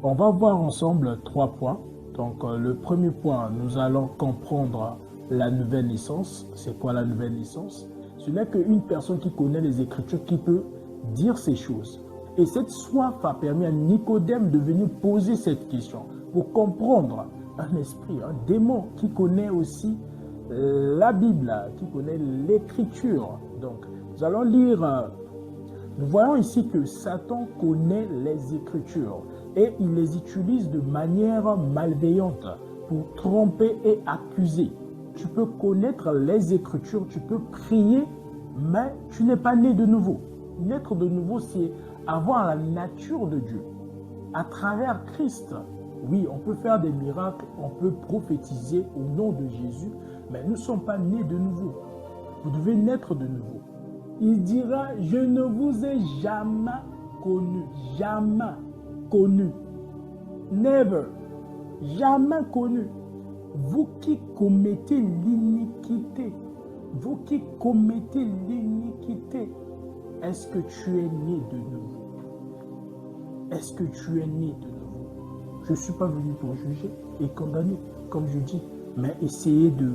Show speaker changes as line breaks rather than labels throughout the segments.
On va voir ensemble 3 points. Donc, le premier point, nous allons comprendre la nouvelle naissance. C'est quoi la nouvelle naissance? Ce n'est qu'une personne qui connaît les Écritures qui peut dire ces choses. Et cette soif a permis à Nicodème de venir poser cette question pour comprendre un esprit, un démon qui connaît aussi la Bible, qui connaît l'Écriture. Donc, nous allons lire. Nous voyons ici que Satan connaît les Écritures et il les utilise de manière malveillante pour tromper et accuser. Tu peux connaître les Écritures, tu peux prier, mais tu n'es pas né de nouveau. Naître de nouveau, c'est avoir la nature de Dieu. À travers Christ, oui, on peut faire des miracles, on peut prophétiser au nom de Jésus, mais nous ne sommes pas nés de nouveau. Vous devez naître de nouveau. Il dira, je ne vous ai jamais connu, jamais connu, never, jamais connu. Vous qui commettez l'iniquité, vous qui commettez l'iniquité, est-ce que tu es né de nouveau? Est-ce que tu es né de nouveau? Je ne suis pas venu pour juger et condamner, comme je dis, mais essayez de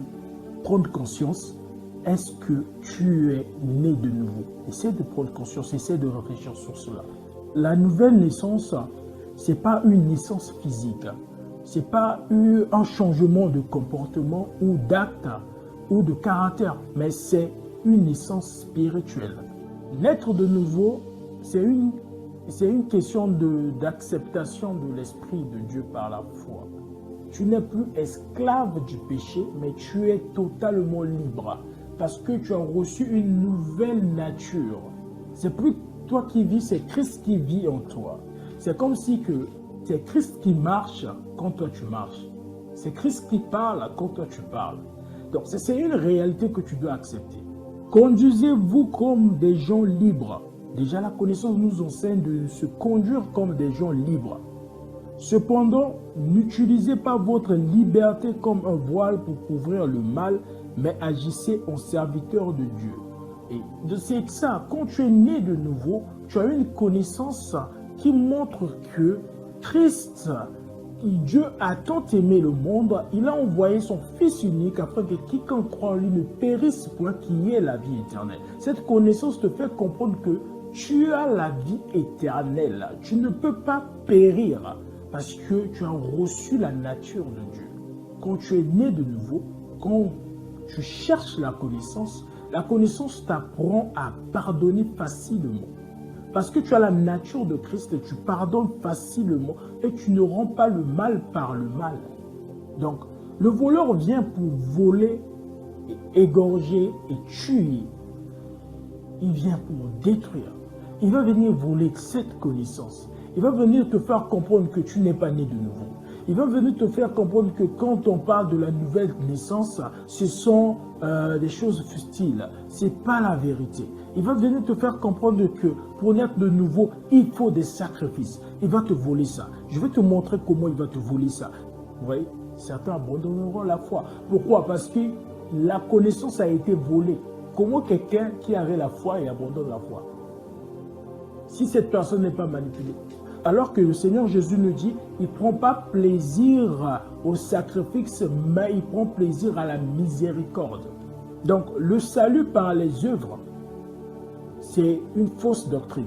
prendre conscience. Est-ce que tu es né de nouveau? Essaie de prendre conscience, essaie de réfléchir sur cela. La nouvelle naissance, ce n'est pas une naissance physique. Ce n'est pas un changement de comportement ou d'acte ou de caractère, mais c'est une naissance spirituelle. Naître de nouveau, c'est une question d'acceptation de l'Esprit de Dieu par la foi. Tu n'es plus esclave du péché, mais tu es totalement libre. Parce que tu as reçu une nouvelle nature. C'est plus toi qui vis, c'est Christ qui vit en toi. C'est comme si que c'est Christ qui marche quand toi tu marches. C'est Christ qui parle quand toi tu parles. Donc c'est une réalité que tu dois accepter. Conduisez-vous comme des gens libres. Déjà la connaissance nous enseigne de se conduire comme des gens libres. Cependant, n'utilisez pas votre liberté comme un voile pour couvrir le mal, mais agissez en serviteur de Dieu. Et c'est ça, quand tu es né de nouveau, tu as une connaissance qui montre que Christ, Dieu a tant aimé le monde, il a envoyé son Fils unique afin que quiconque croit en lui ne périsse point, qu'il y ait la vie éternelle. Cette connaissance te fait comprendre que tu as la vie éternelle. Tu ne peux pas périr parce que tu as reçu la nature de Dieu. Quand tu es né de nouveau, quand tu cherches la connaissance t'apprend à pardonner facilement. Parce que tu as la nature de Christ, tu pardonnes facilement et tu ne rends pas le mal par le mal. Donc, le voleur vient pour voler, égorger et tuer. Il vient pour détruire. Il va venir voler cette connaissance. Il va venir te faire comprendre que tu n'es pas né de nouveau. Il va venir te faire comprendre que quand on parle de la nouvelle naissance, ce sont des choses fustiles. Ce n'est pas la vérité. Il va venir te faire comprendre que pour naître de nouveau, il faut des sacrifices. Il va te voler ça. Je vais te montrer comment il va te voler ça. Vous voyez, certains abandonneront la foi. Pourquoi? Parce que la connaissance a été volée. Comment quelqu'un qui avait la foi et abandonne la foi? Si cette personne n'est pas manipulée. Alors que le Seigneur Jésus nous dit, il ne prend pas plaisir au sacrifice, mais il prend plaisir à la miséricorde. Donc, le salut par les œuvres, c'est une fausse doctrine.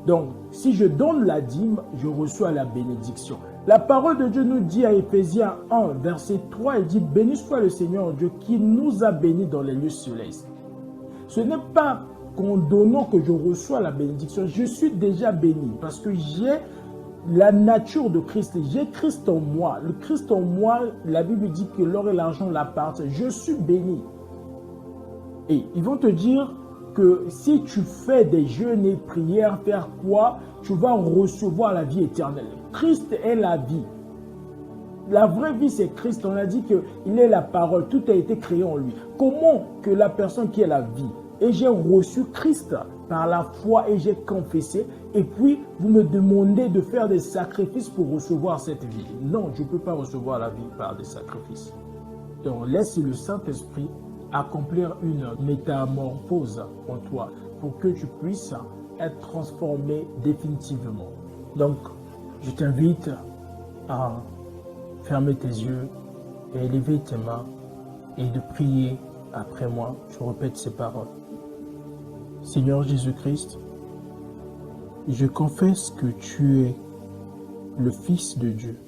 Donc, si je donne la dîme, je reçois la bénédiction. La parole de Dieu nous dit à Éphésiens 1, verset 3, il dit, béni soit le Seigneur Dieu qui nous a bénis dans les lieux célestes. Ce n'est pas qu'en donnant que je reçois la bénédiction, je suis déjà béni parce que j'ai la nature de Christ, j'ai Christ en moi. Le Christ en moi, la Bible dit que l'or et l'argent l'appartiennent. Je suis béni. Et ils vont te dire que si tu fais des jeûnes et prières, faire quoi? Tu vas recevoir la vie éternelle. Christ est la vie. La vraie vie, c'est Christ. On a dit qu'il est la parole. Tout a été créé en lui. Comment que la personne qui est la vie? Et j'ai reçu Christ par la foi et j'ai confessé. Et puis, vous me demandez de faire des sacrifices pour recevoir cette vie. Non, je ne peux pas recevoir la vie par des sacrifices. Donc, laisse le Saint-Esprit accomplir une métamorphose en toi pour que tu puisses être transformé définitivement. Donc, je t'invite à fermer tes yeux et élever tes mains et de prier après moi. Je répète ces paroles. Seigneur Jésus-Christ, je confesse que tu es le Fils de Dieu.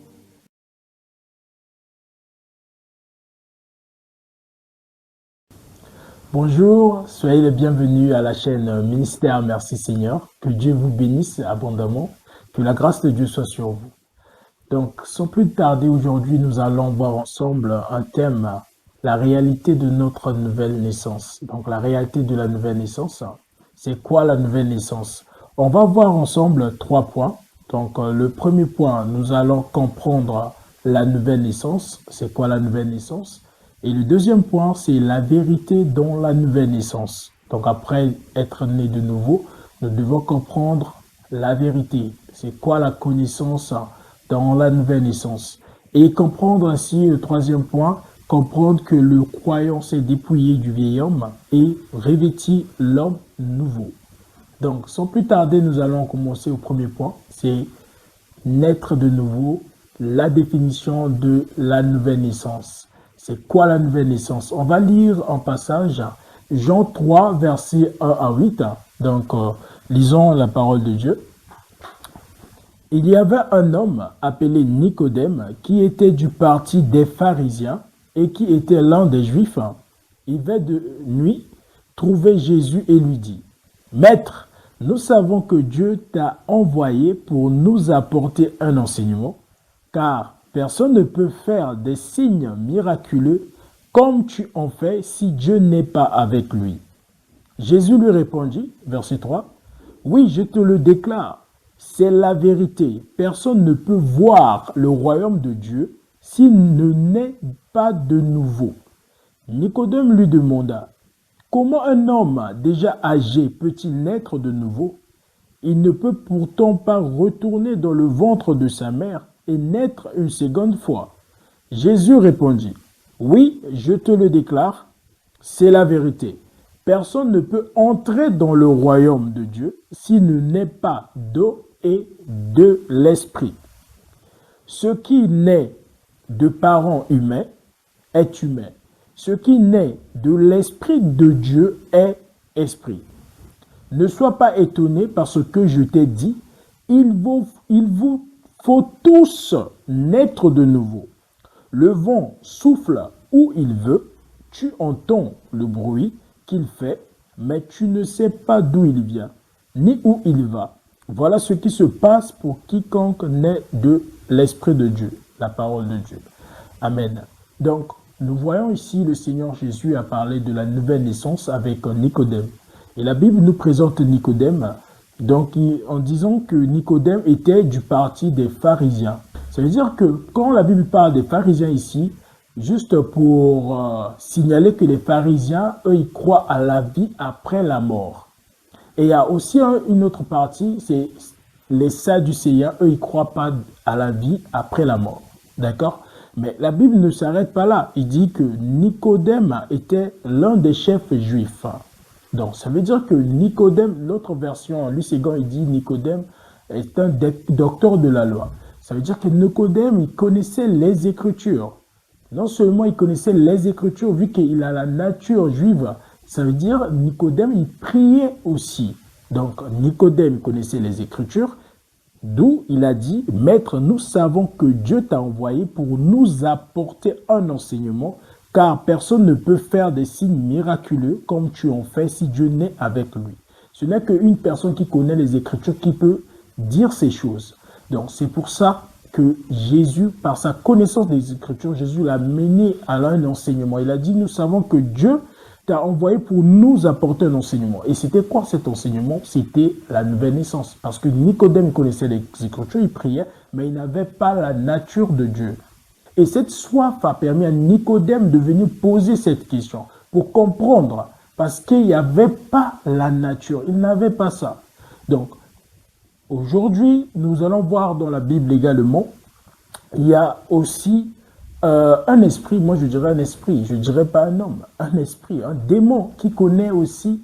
Bonjour, soyez les bienvenus à la chaîne Ministère Merci Seigneur. Que Dieu vous bénisse abondamment, que la grâce de Dieu soit sur vous. Donc, sans plus tarder, aujourd'hui, nous allons voir ensemble un thème, la réalité de notre nouvelle naissance. Donc, la réalité de la nouvelle naissance, c'est quoi la nouvelle naissance? On va voir ensemble 3 points. Donc, le premier point, nous allons comprendre la nouvelle naissance. C'est quoi la nouvelle naissance? Et le deuxième point, c'est la vérité dans la nouvelle naissance. Donc, après être né de nouveau, nous devons comprendre la vérité. C'est quoi la connaissance dans la nouvelle naissance? Et comprendre ainsi, le troisième point, comprendre que le croyant s'est dépouillé du vieil homme et revêtit l'homme nouveau. Donc, sans plus tarder, nous allons commencer au premier point, c'est naître de nouveau, la définition de la nouvelle naissance. C'est quoi la nouvelle naissance? On va lire en passage Jean 3, versets 1 à 8. Donc, lisons la parole de Dieu. Il y avait un homme appelé Nicodème qui était du parti des pharisiens et qui était l'un des Juifs. Il vint de nuit trouver Jésus et lui dit, « Maître, nous savons que Dieu t'a envoyé pour nous apporter un enseignement, car personne ne peut faire des signes miraculeux comme tu en fais si Dieu n'est pas avec lui. » Jésus lui répondit, verset 3, « Oui, je te le déclare. C'est la vérité. Personne ne peut voir le royaume de Dieu s'il ne naît pas de nouveau. » Nicodème lui demanda, « Comment un homme déjà âgé peut-il naître de nouveau? Il ne peut pourtant pas retourner dans le ventre de sa mère et naître une seconde fois. » Jésus répondit, « Oui, je te le déclare, c'est la vérité. Personne ne peut entrer dans le royaume de Dieu s'il ne naît pas d'eau et de l'esprit. Ce qui naît de parents humains est humain. Ce qui naît de l'esprit de Dieu est esprit. Ne sois pas étonné par ce que je t'ai dit. Il vous faut tous naître de nouveau. Le vent souffle où il veut. Tu entends le bruit qu'il fait, mais tu ne sais pas d'où il vient, ni où il va. Voilà ce qui se passe pour quiconque naît de l'Esprit de Dieu, la parole de Dieu. Amen. Donc, nous voyons ici le Seigneur Jésus a parlé de la nouvelle naissance avec Nicodème. Et la Bible nous présente Nicodème donc, en disant que Nicodème était du parti des pharisiens. Ça veut dire que quand la Bible parle des pharisiens ici, juste pour signaler que les pharisiens, eux, ils croient à la vie après la mort. Et il y a aussi une autre partie, c'est les Sadducéens, eux, ils ne croient pas à la vie après la mort. D'accord? Mais la Bible ne s'arrête pas là. Il dit que Nicodème était l'un des chefs juifs. Donc, ça veut dire que Nicodème, l'autre version, Louis Séguin, il dit Nicodème est un docteur de la loi. Ça veut dire que Nicodème, il connaissait les Écritures. Non seulement il connaissait les Écritures, vu qu'il a la nature juive, ça veut dire Nicodème, il priait aussi. Donc, Nicodème connaissait les Écritures, d'où il a dit, « Maître, nous savons que Dieu t'a envoyé pour nous apporter un enseignement, car personne ne peut faire des signes miraculeux comme tu en fais si Dieu n'est avec lui. » Ce n'est qu'une personne qui connaît les Écritures qui peut dire ces choses. Donc, c'est pour ça que Jésus, par sa connaissance des Écritures, Jésus l'a mené à un enseignement. Il a dit, nous savons que Dieu t'a envoyé pour nous apporter un enseignement. Et c'était quoi cet enseignement? C'était la nouvelle naissance. Parce que Nicodème connaissait les Écritures, il priait, mais il n'avait pas la nature de Dieu. Et cette soif a permis à Nicodème de venir poser cette question pour comprendre. Parce qu'il n'y avait pas la nature, il n'avait pas ça. Donc, aujourd'hui, nous allons voir dans la Bible également, il y a aussi un esprit, moi je dirais un esprit, je ne dirais pas un homme, un esprit, un démon qui connaît aussi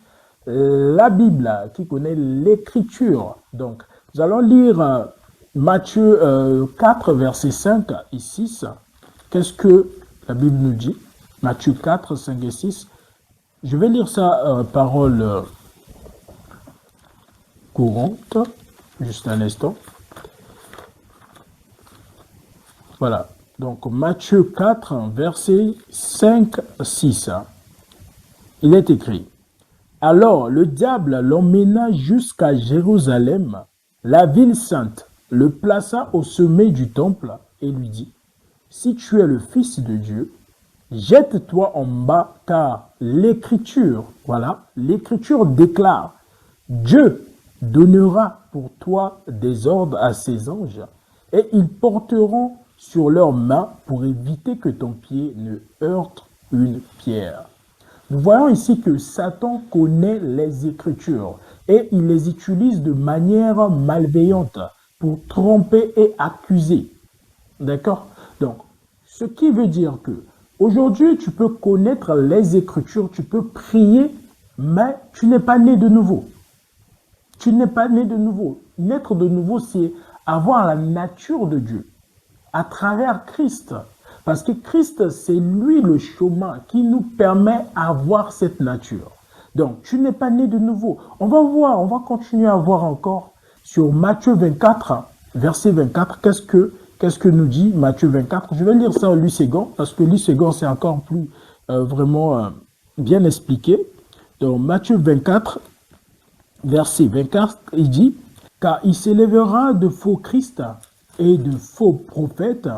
la Bible, qui connaît l'écriture. Donc, nous allons lire Matthieu 4, versets 5 et 6. Qu'est-ce que la Bible nous dit? Matthieu 4, 5 et 6. Je vais lire ça parole courante. Juste un instant. Voilà. Donc Matthieu 4, versets 5, 6. Il est écrit. Alors le diable l'emmena jusqu'à Jérusalem, la ville sainte, le plaça au sommet du temple et lui dit, si tu es le Fils de Dieu, jette-toi en bas, car l'Écriture, voilà, l'Écriture déclare, Dieu donnera pour toi des ordres à ses anges, et ils porteront sur leurs mains pour éviter que ton pied ne heurte une pierre. Nous voyons ici que Satan connaît les Écritures et il les utilise de manière malveillante pour tromper et accuser. D'accord? Donc, ce qui veut dire que aujourd'hui, tu peux connaître les Écritures, tu peux prier, mais tu n'es pas né de nouveau. Tu n'es pas né de nouveau. Naître de nouveau, c'est avoir la nature de Dieu à travers Christ. Parce que Christ, c'est lui le chemin qui nous permet d'avoir cette nature. Donc, tu n'es pas né de nouveau. On va voir, on va continuer à voir encore sur Matthieu 24, verset 24. Qu'est-ce que nous dit Matthieu 24? Je vais lire ça en Luségan, parce que Luségan, c'est encore plus vraiment bien expliqué. Donc, Matthieu 24, verset 24, il dit, car il s'élèvera de faux Christ et de faux prophètes.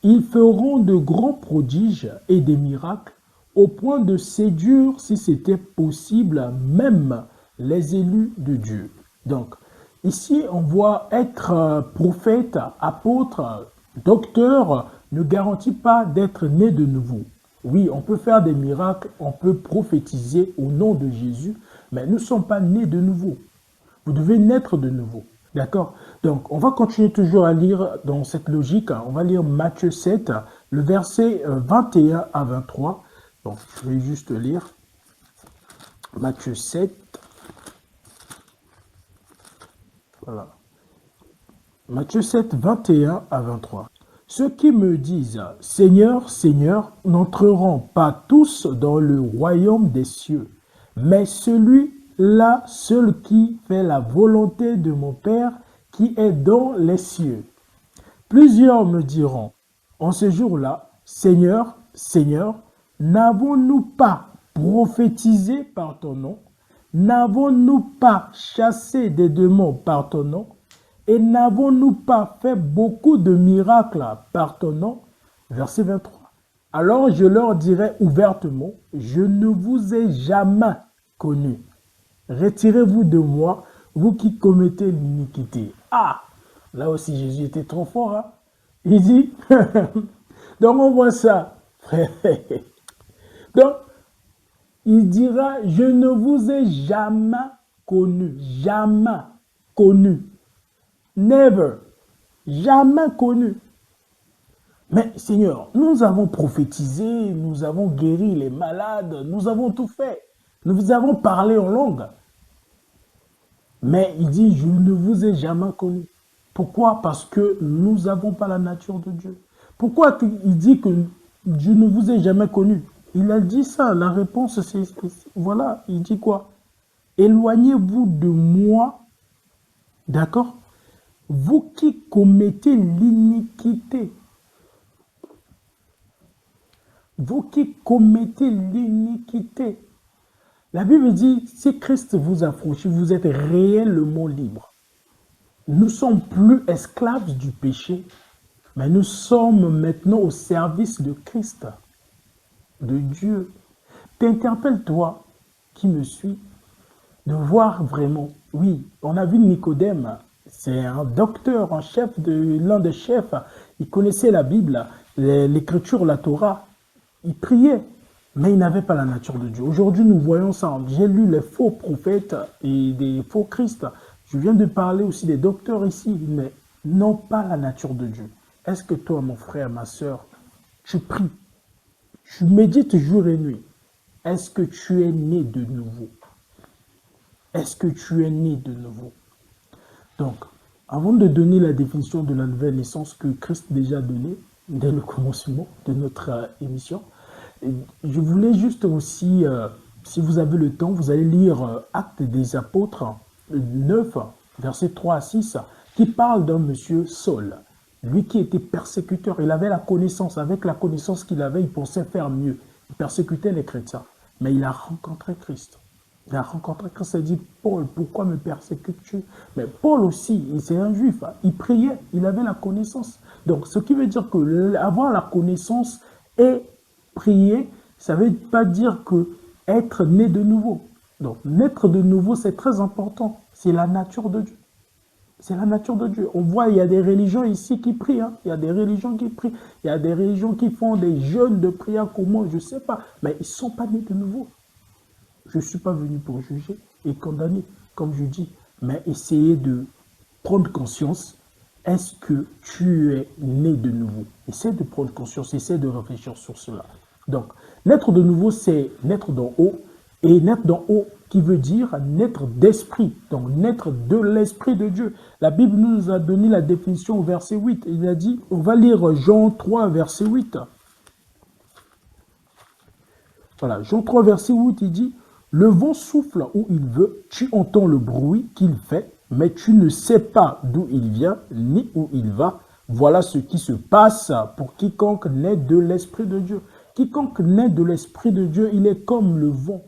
Ils feront de grands prodiges et des miracles au point de séduire, si c'était possible, même les élus de Dieu. Donc, ici, on voit être prophète, apôtre, docteur, ne garantit pas d'être né de nouveau. Oui, on peut faire des miracles, on peut prophétiser au nom de Jésus, mais nous ne sommes pas nés de nouveau. Vous devez naître de nouveau. D'accord? Donc, on va continuer toujours à lire dans cette logique. On va lire Matthieu 7, le verset 21 à 23. Donc, je vais juste lire. Matthieu 7. Voilà. Matthieu 7, 21 à 23. Ceux qui me disent, Seigneur, Seigneur, n'entreront pas tous dans le royaume des cieux, mais celui-là seul qui fait la volonté de mon Père qui est dans les cieux. Plusieurs me diront, en ce jour-là, Seigneur, Seigneur, n'avons-nous pas prophétisé par ton nom? N'avons-nous pas chassé des démons par ton nom? Et n'avons-nous pas fait beaucoup de miracles par ton nom? Verset 23. Alors je leur dirai ouvertement, je ne vous ai jamais connu. Retirez-vous de moi, vous qui commettez l'iniquité. Ah, là aussi Jésus était trop fort. Hein? Il dit, donc on voit ça. Donc, il dira, je ne vous ai jamais connu. Jamais connu. Never. Jamais connu. Mais Seigneur, nous avons prophétisé, nous avons guéri les malades, nous avons tout fait. Nous avons parlé en langue. Mais il dit, je ne vous ai jamais connu. Pourquoi? Parce que nous n'avons pas la nature de Dieu. Pourquoi il dit que je ne vous ai jamais connu? Il a dit ça, la réponse c'est, voilà, il dit quoi? Éloignez-vous de moi, d'accord? Vous qui commettez l'iniquité. Vous qui commettez l'iniquité. La Bible dit, si Christ vous a franchi, vous êtes réellement libre. Nous ne sommes plus esclaves du péché, mais nous sommes maintenant au service de Christ, de Dieu. T'interpelle-toi, qui me suis, de voir vraiment. Oui, on a vu Nicodème, c'est un docteur, un chef, l'un des chefs. Il connaissait la Bible, l'écriture, la Torah. Il priait, mais il n'avait pas la nature de Dieu. Aujourd'hui, nous voyons ça. J'ai lu les faux prophètes et des faux Christ. Je viens de parler aussi des docteurs ici, mais n'ont pas la nature de Dieu. Est-ce que toi, mon frère, ma soeur, tu pries, tu médites jour et nuit? Est-ce que tu es né de nouveau? Est-ce que tu es né de nouveau? Donc, Avant de donner la définition de la nouvelle naissance que Christ déjà donnée dès le commencement de notre émission, je voulais juste aussi, si vous avez le temps, vous allez lire Actes des Apôtres 9, versets 3 à 6, qui parle d'un monsieur Saul. Lui qui était persécuteur, il avait la connaissance. Avec la connaissance qu'il avait, il pensait faire mieux. Il persécutait les chrétiens. Mais il a rencontré Christ. Il a rencontré Christ et dit, Paul, pourquoi me persécutes-tu? Mais Paul aussi, c'est un juif, hein. Il priait, il avait la connaissance. Donc, ce qui veut dire que avoir la connaissance et prier, ça ne veut pas dire que être né de nouveau. Donc, naître de nouveau, c'est très important. C'est la nature de Dieu. C'est la nature de Dieu. On voit, il y a des religions ici qui prient. Hein. Il y a des religions qui prient. Il y a des religions qui font des jeûnes de prière, comment, je ne sais pas. Mais ils ne sont pas nés de nouveau. Je ne suis pas venu pour juger et condamner, comme je dis. Mais essayez de prendre conscience. Est-ce que tu es né de nouveau? Essaie de prendre conscience, essaie de réfléchir sur cela. Donc, naître de nouveau, c'est naître d'en haut. Et naître d'en haut, qui veut dire naître d'esprit. Donc, naître de l'esprit de Dieu. La Bible nous a donné la définition au verset 8. Il a dit, on va lire Jean 3, verset 8. Voilà, Jean 3, verset 8, il dit, le vent souffle où il veut, tu entends le bruit qu'il fait, mais tu ne sais pas d'où il vient, ni où il va. Voilà ce qui se passe pour quiconque naît de l'Esprit de Dieu. Quiconque naît de l'Esprit de Dieu, il est comme le vent.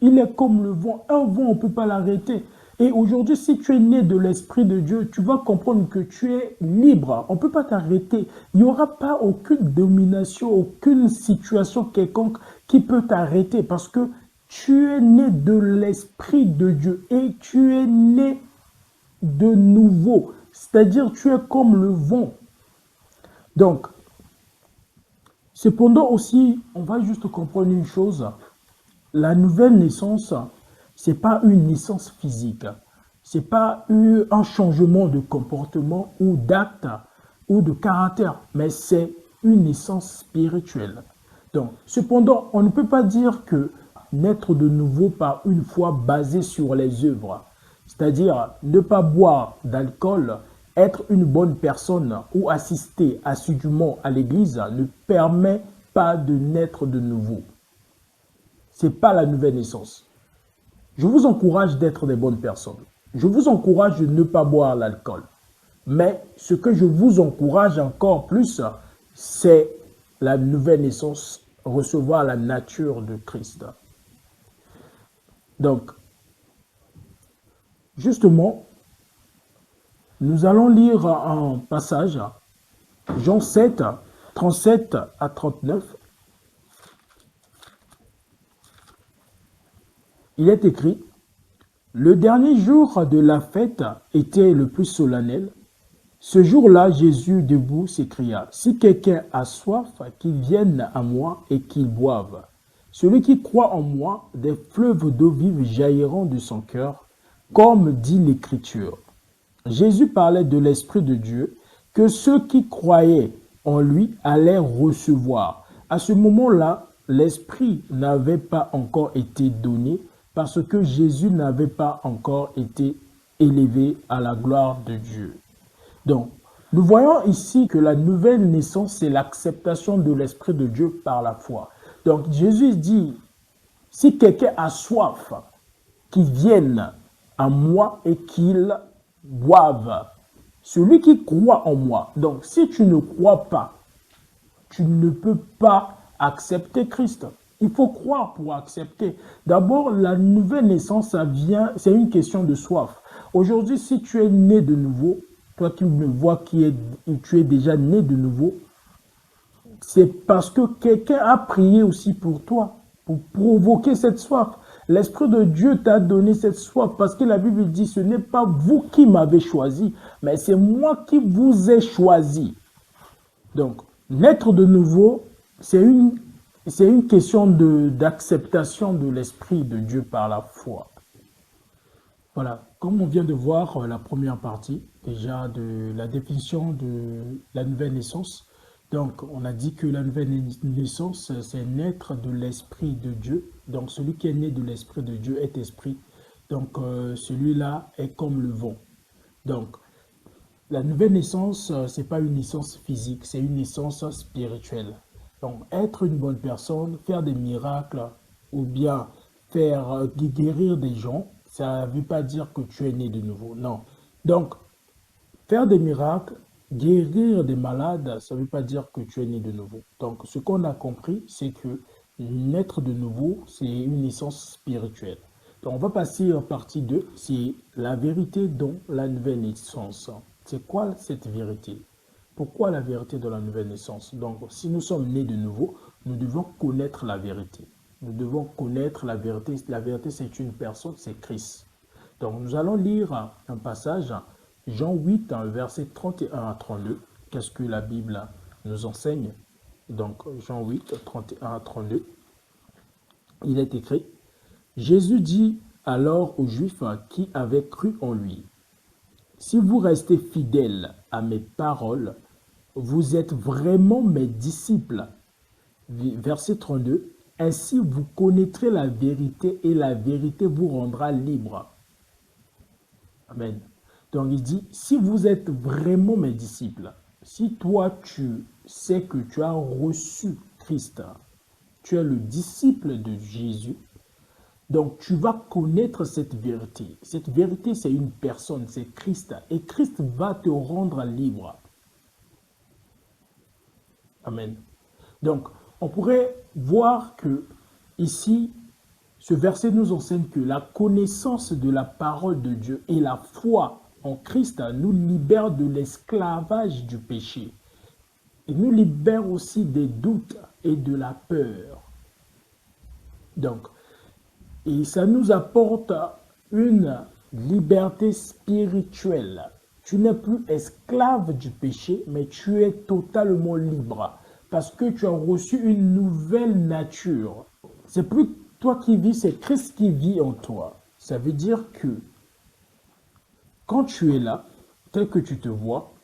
Il est comme le vent. Un vent, on ne peut pas l'arrêter. Et aujourd'hui, si tu es né de l'Esprit de Dieu, tu vas comprendre que tu es libre. On ne peut pas t'arrêter. Il n'y aura pas aucune domination, aucune situation quelconque qui peut t'arrêter parce que tu es né de l'Esprit de Dieu et tu es né de nouveau. C'est-à-dire, tu es comme le vent. Donc, cependant aussi, on va juste comprendre une chose. La nouvelle naissance, ce n'est pas une naissance physique. Ce n'est pas un changement de comportement ou d'acte ou de caractère, mais c'est une naissance spirituelle. Donc, cependant, on ne peut pas dire que naître de nouveau par une foi basée sur les œuvres, c'est-à-dire ne pas boire d'alcool, être une bonne personne ou assister assidûment à l'église ne permet pas de naître de nouveau. Ce n'est pas la nouvelle naissance. Je vous encourage d'être des bonnes personnes. Je vous encourage de ne pas boire l'alcool. Mais ce que je vous encourage encore plus, c'est la nouvelle naissance, recevoir la nature de Christ. Donc, justement, nous allons lire un passage, Jean 7, 37 à 39. Il est écrit, « Le dernier jour de la fête était le plus solennel. Ce jour-là, Jésus, debout, s'écria, « Si quelqu'un a soif, qu'il vienne à moi et qu'il boive. Celui qui croit en moi, des fleuves d'eau vive jailliront de son cœur, comme dit l'Écriture. » Jésus parlait de l'Esprit de Dieu, que ceux qui croyaient en lui allaient recevoir. À ce moment-là, l'Esprit n'avait pas encore été donné, parce que Jésus n'avait pas encore été élevé à la gloire de Dieu. Donc, nous voyons ici que la nouvelle naissance, c'est l'acceptation de l'Esprit de Dieu par la foi. Donc, Jésus dit, si quelqu'un a soif, qu'il vienne à moi et qu'il boive. Celui qui croit en moi. Donc, si tu ne crois pas, tu ne peux pas accepter Christ. Il faut croire pour accepter. D'abord, la nouvelle naissance, ça vient, c'est une question de soif. Aujourd'hui, si tu es né de nouveau, toi qui me vois tu es déjà né de nouveau, c'est parce que quelqu'un a prié aussi pour toi, pour provoquer cette soif. L'Esprit de Dieu t'a donné cette soif parce que la Bible dit, ce n'est pas vous qui m'avez choisi, mais c'est moi qui vous ai choisi. Donc, naître de nouveau, c'est une question d'acceptation de l'Esprit de Dieu par la foi. Voilà, comme on vient de voir la première partie, déjà de la définition de la nouvelle naissance. Donc, on a dit que la nouvelle naissance, c'est naître de l'Esprit de Dieu. Donc, celui qui est né de l'Esprit de Dieu est esprit. Donc, celui-là est comme le vent. Donc, La nouvelle naissance, ce n'est pas une naissance physique, c'est une naissance spirituelle. Donc, être une bonne personne, faire des miracles ou bien faire guérir des gens, ça ne veut pas dire que tu es né de nouveau. Non. Donc, faire des miracles, guérir des malades, ça ne veut pas dire que tu es né de nouveau. Donc, ce qu'on a compris, c'est que naître de nouveau, c'est une naissance spirituelle. Donc, on va passer à partie 2, c'est la vérité dans la nouvelle naissance. C'est quoi cette vérité? Pourquoi la vérité de la nouvelle naissance? Donc, si nous sommes nés de nouveau, nous devons connaître la vérité. Nous devons connaître la vérité. La vérité, c'est une personne, c'est Christ. Donc, nous allons lire un passage, Jean 8, versets 31 à 32. Qu'est-ce que la Bible nous enseigne? Donc, Jean 8, 31 à 32. Il est écrit, Jésus dit alors aux Juifs qui avaient cru en lui, si vous restez fidèles à mes paroles, vous êtes vraiment mes disciples. Verset 32, ainsi vous connaîtrez la vérité et la vérité vous rendra libre. Amen. Donc il dit, si vous êtes vraiment mes disciples, si toi tu sais que tu as reçu Christ, tu es le disciple de Jésus, donc tu vas connaître cette vérité. Cette vérité, c'est une personne, c'est Christ. Et Christ va te rendre libre. Amen. Donc, on pourrait voir que ici, ce verset nous enseigne que la connaissance de la parole de Dieu et la foi en Christ nous libère de l'esclavage du péché. Et nous libère aussi des doutes et de la peur. Donc, et ça nous apporte une liberté spirituelle. Tu n'es plus esclave du péché, mais tu es totalement libre. Parce que tu as reçu une nouvelle nature. C'est plus toi qui vis, c'est Christ qui vit en toi. Ça veut dire que quand tu es là, tel que tu te vois,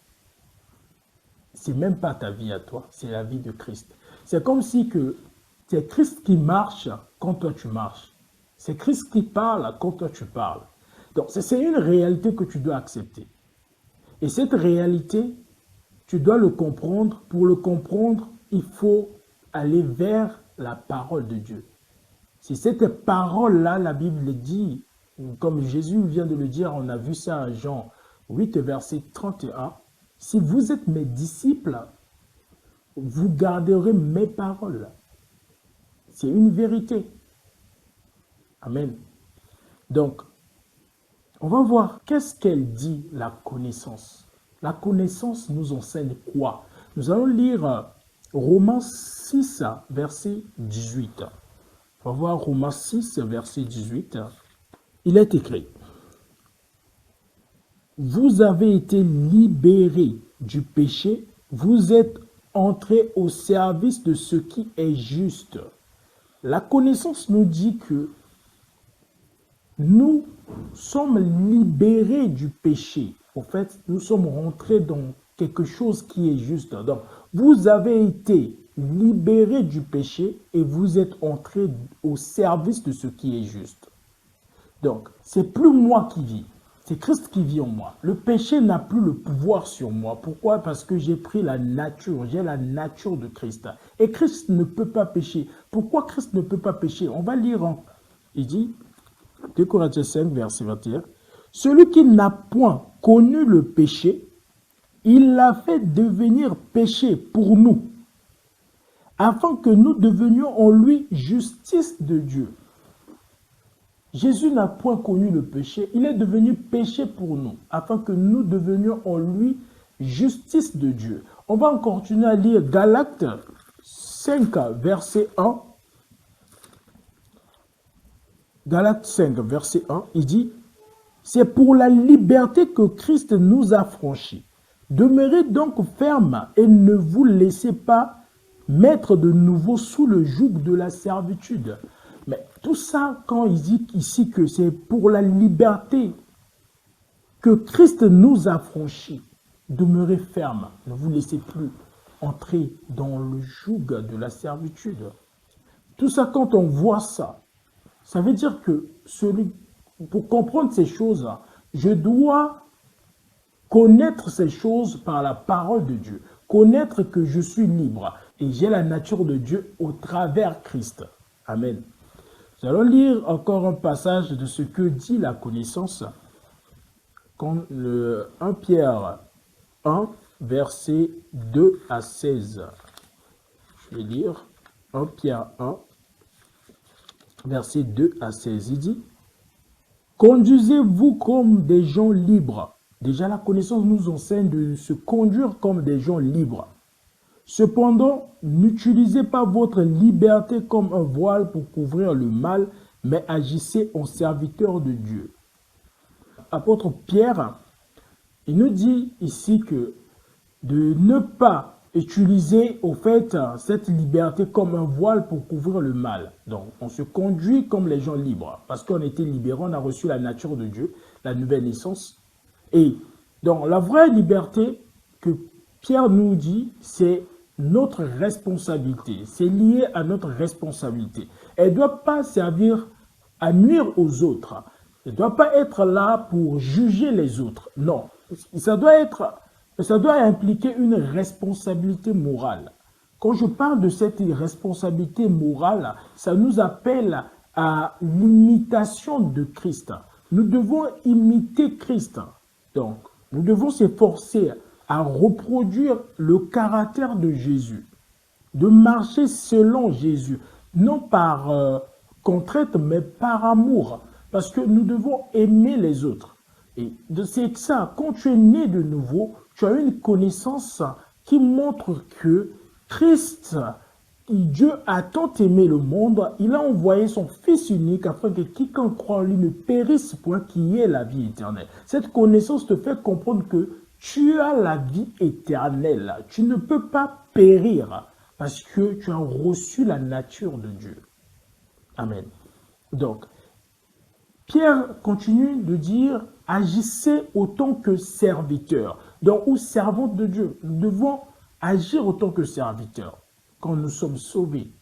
c'est même pas ta vie à toi, c'est la vie de Christ. C'est comme si que c'est Christ qui marche quand toi tu marches. C'est Christ qui parle quand toi tu parles. Donc c'est une réalité que tu dois accepter. Et cette réalité, tu dois le comprendre. Pour le comprendre, il faut aller vers la parole de Dieu. C'est cette parole-là, la Bible dit, comme Jésus vient de le dire, on a vu ça à Jean 8, verset 31. Si vous êtes mes disciples, vous garderez mes paroles. C'est une vérité. Amen. Donc, on va voir qu'est-ce qu'elle dit, la connaissance. La connaissance nous enseigne quoi? Nous allons lire Romains 6, verset 18. On va voir Romains 6, verset 18. Il est écrit, vous avez été libérés du péché, vous êtes entrés au service de ce qui est juste. La connaissance nous dit que nous sommes libérés du péché. En fait, nous sommes rentrés dans quelque chose qui est juste. Donc, vous avez été libérés du péché et vous êtes entrés au service de ce qui est juste. Donc, c'est plus moi qui vis, c'est Christ qui vit en moi. Le péché n'a plus le pouvoir sur moi. Pourquoi? Parce que j'ai pris la nature, j'ai la nature de Christ. Et Christ ne peut pas pécher. Pourquoi Christ ne peut pas pécher? On va lire. Il dit, 2 Corinthiens 5, verset 21, « Celui qui n'a point connu le péché, il l'a fait devenir péché pour nous, afin que nous devenions en lui justice de Dieu. » Jésus n'a point connu le péché, il est devenu péché pour nous, afin que nous devenions en lui justice de Dieu. On va continuer à lire Galates 5, verset 1. Galates 5, verset 1, il dit, « C'est pour la liberté que Christ nous a franchis. Demeurez donc fermes et ne vous laissez pas mettre de nouveau sous le joug de la servitude. » Mais tout ça, quand il dit ici que c'est pour la liberté que Christ nous a franchis, demeurez fermes, ne vous laissez plus entrer dans le joug de la servitude. Tout ça, quand on voit ça, ça veut dire que pour comprendre ces choses, je dois connaître ces choses par la parole de Dieu, connaître que je suis libre et j'ai la nature de Dieu au travers Christ. Amen. Nous allons lire encore un passage de ce que dit la connaissance. Quand le 1 Pierre 1, versets 2 à 16. Je vais lire 1 Pierre 1, versets 2 à 16. Il dit, conduisez-vous comme des gens libres. Déjà, la connaissance nous enseigne de se conduire comme des gens libres. Cependant, n'utilisez pas votre liberté comme un voile pour couvrir le mal, mais agissez en serviteur de Dieu. Apôtre Pierre, il nous dit ici que de ne pas utiliser au fait cette liberté comme un voile pour couvrir le mal. Donc, on se conduit comme les gens libres parce qu'on a été libérés, on a reçu la nature de Dieu, la nouvelle naissance. Et donc, la vraie liberté que Pierre nous dit, c'est notre responsabilité. C'est lié à notre responsabilité. Elle ne doit pas servir à nuire aux autres. Elle ne doit pas être là pour juger les autres. Non, ça doit impliquer une responsabilité morale. Quand je parle de cette responsabilité morale, ça nous appelle à l'imitation de Christ. Nous devons imiter Christ. Donc, nous devons s'efforcer à reproduire le caractère de Jésus, de marcher selon Jésus, non par contrainte, mais par amour, parce que nous devons aimer les autres. Et c'est ça, quand tu es né de nouveau, tu as une connaissance qui montre que Christ, Dieu a tant aimé le monde, il a envoyé son Fils unique afin que quiconque croit en lui ne périsse point, qui ait la vie éternelle. Cette connaissance te fait comprendre que tu as la vie éternelle. Tu ne peux pas périr parce que tu as reçu la nature de Dieu. Amen. Donc, Pierre continue de dire, agissez autant que serviteurs, donc ou servantes de Dieu. Nous devons agir autant que serviteurs quand nous sommes sauvés.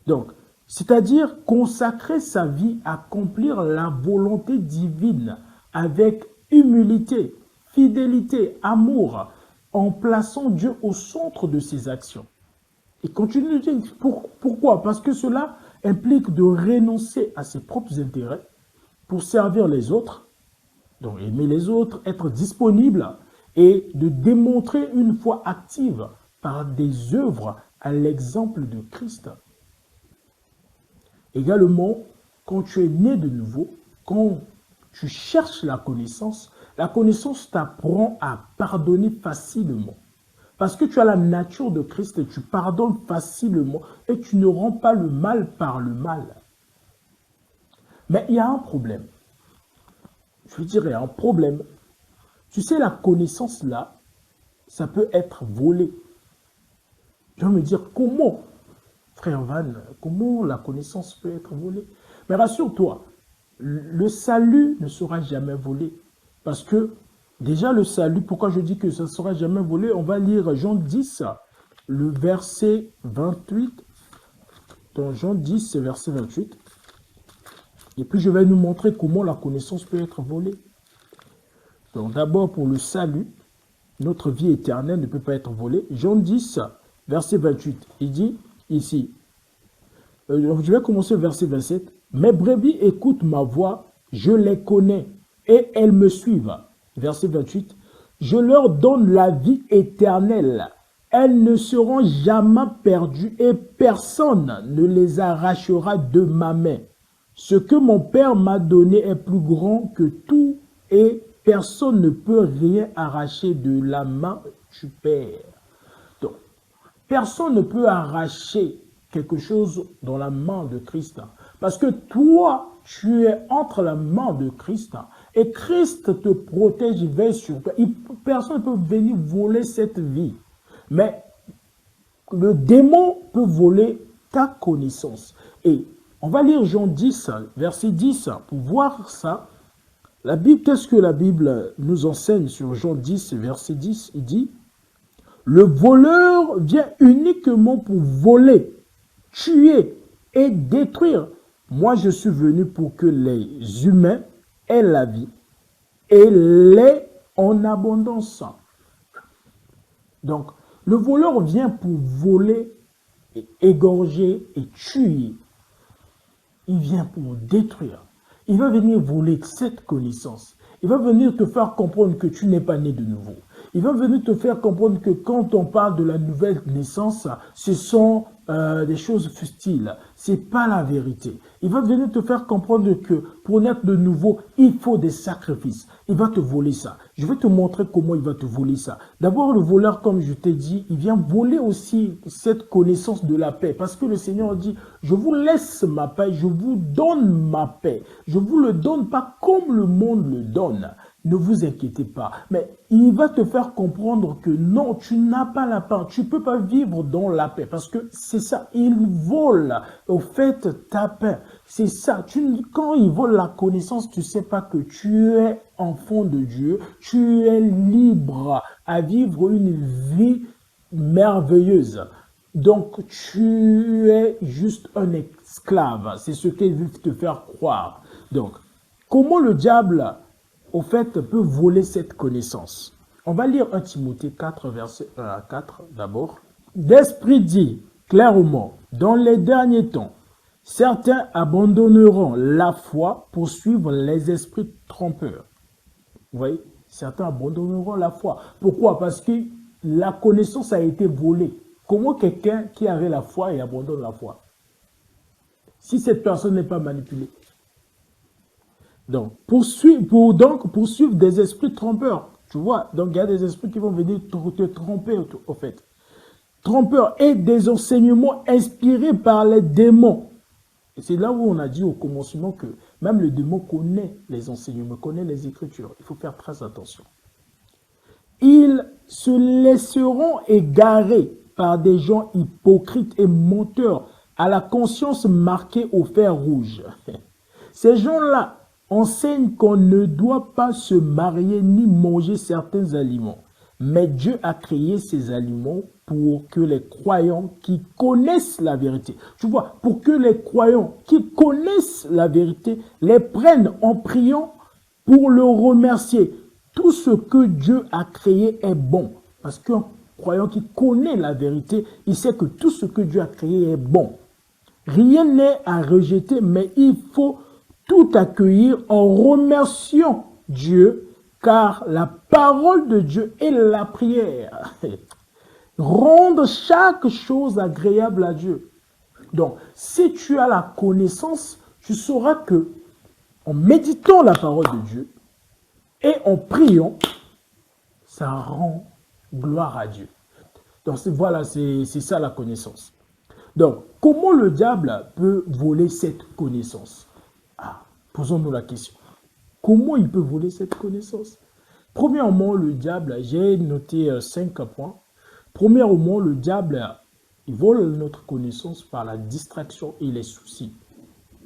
Donc, c'est-à-dire consacrer sa vie à accomplir la volonté divine avec humilité, fidélité, amour, en plaçant Dieu au centre de ses actions. Et continue de dire, pourquoi? Parce que cela implique de renoncer à ses propres intérêts pour servir les autres, donc aimer les autres, être disponible et de démontrer une foi active par des œuvres à l'exemple de Christ. Également, quand tu es né de nouveau, quand tu cherches la connaissance t'apprend à pardonner facilement. Parce que tu as la nature de Christ et tu pardonnes facilement et tu ne rends pas le mal par le mal. Mais il y a un problème. Je veux dire, il y a un problème. Tu sais, la connaissance là, ça peut être volé. Tu vas me dire, comment, frère Van, comment la connaissance peut être volée? Mais rassure-toi, le salut ne sera jamais volé. Parce que, déjà le salut, pourquoi je dis que ça ne sera jamais volé? On va lire Jean 10, le verset 28. Dans Jean 10, verset 28. Et puis je vais nous montrer comment la connaissance peut être volée. Donc d'abord pour le salut, notre vie éternelle ne peut pas être volée. Jean 10, verset 28, il dit ici, je vais commencer au verset 27. Mes brebis écoutent ma voix, je les connais et elles me suivent. Verset 28, je leur donne la vie éternelle. Elles ne seront jamais perdues et personne ne les arrachera de ma main. Ce que mon Père m'a donné est plus grand que tout et personne ne peut rien arracher de la main du Père. Donc, personne ne peut arracher quelque chose dans la main de Christ. Parce que toi, tu es entre la main de Christ et Christ te protège, il veille sur toi. Personne ne peut venir voler cette vie. Mais le démon peut voler ta connaissance. Et on va lire Jean 10, verset 10, pour voir ça. La Bible, qu'est-ce que la Bible nous enseigne sur Jean 10, verset 10? Il dit, le voleur vient uniquement pour voler, tuer et détruire. Moi, je suis venu pour que les humains aient la vie et l'aient en abondance. Donc, le voleur vient pour voler, égorger et tuer. Il vient pour détruire. Il va venir voler cette connaissance. Il va venir te faire comprendre que tu n'es pas né de nouveau. Il va venir te faire comprendre que quand on parle de la nouvelle naissance, ce sont des choses fustiles. C'est pas la vérité. Il va venir te faire comprendre que pour naître de nouveau, il faut des sacrifices. Il va te voler ça. Je vais te montrer comment il va te voler ça. D'abord, le voleur, comme je t'ai dit, il vient voler aussi cette connaissance de la paix. Parce que le Seigneur dit, je vous laisse ma paix, je vous donne ma paix. Je vous le donne pas comme le monde le donne. Ne vous inquiétez pas. Mais il va te faire comprendre que non, tu n'as pas la paix. Tu ne peux pas vivre dans la paix. Parce que c'est ça. Il vole, au fait, ta paix. C'est ça. Quand il vole la connaissance, tu ne sais pas que tu es enfant de Dieu. Tu es libre à vivre une vie merveilleuse. Donc, tu es juste un esclave. C'est ce qu'ils veulent te faire croire. Donc, comment le diable au fait, peut voler cette connaissance? On va lire 1 Timothée 4, verset 1 à 4 d'abord. L'Esprit dit clairement, dans les derniers temps, certains abandonneront la foi pour suivre les esprits trompeurs. Vous voyez, certains abandonneront la foi. Pourquoi? Parce que la connaissance a été volée. Comment quelqu'un qui avait la foi et abandonne la foi? Si cette personne n'est pas manipulée. Donc, poursuivre des esprits trompeurs. Tu vois, donc il y a des esprits qui vont venir te tromper, au fait. Trompeurs et des enseignements inspirés par les démons. Et c'est là où on a dit au commencement que même le démon connaît les enseignements, connaît les Écritures. Il faut faire très attention. Ils se laisseront égarer par des gens hypocrites et menteurs à la conscience marquée au fer rouge. Ces gens-là enseigne qu'on ne doit pas se marier ni manger certains aliments. Mais Dieu a créé ces aliments pour que les croyants qui connaissent la vérité, tu vois, pour que les croyants qui connaissent la vérité les prennent en priant pour le remercier. Tout ce que Dieu a créé est bon. Parce qu'un croyant qui connaît la vérité, il sait que tout ce que Dieu a créé est bon. Rien n'est à rejeter, mais il faut tout accueillir en remerciant Dieu, car la parole de Dieu est la prière. Rendre chaque chose agréable à Dieu. Donc, si tu as la connaissance, tu sauras que en méditant la parole de Dieu et en priant, ça rend gloire à Dieu. Donc, voilà, c'est ça la connaissance. Donc, comment le diable peut voler cette connaissance? Posons-nous la question. Comment il peut voler cette connaissance? Premièrement, le diable, j'ai noté 5 points. Premièrement, le diable, il vole notre connaissance par la distraction et les soucis.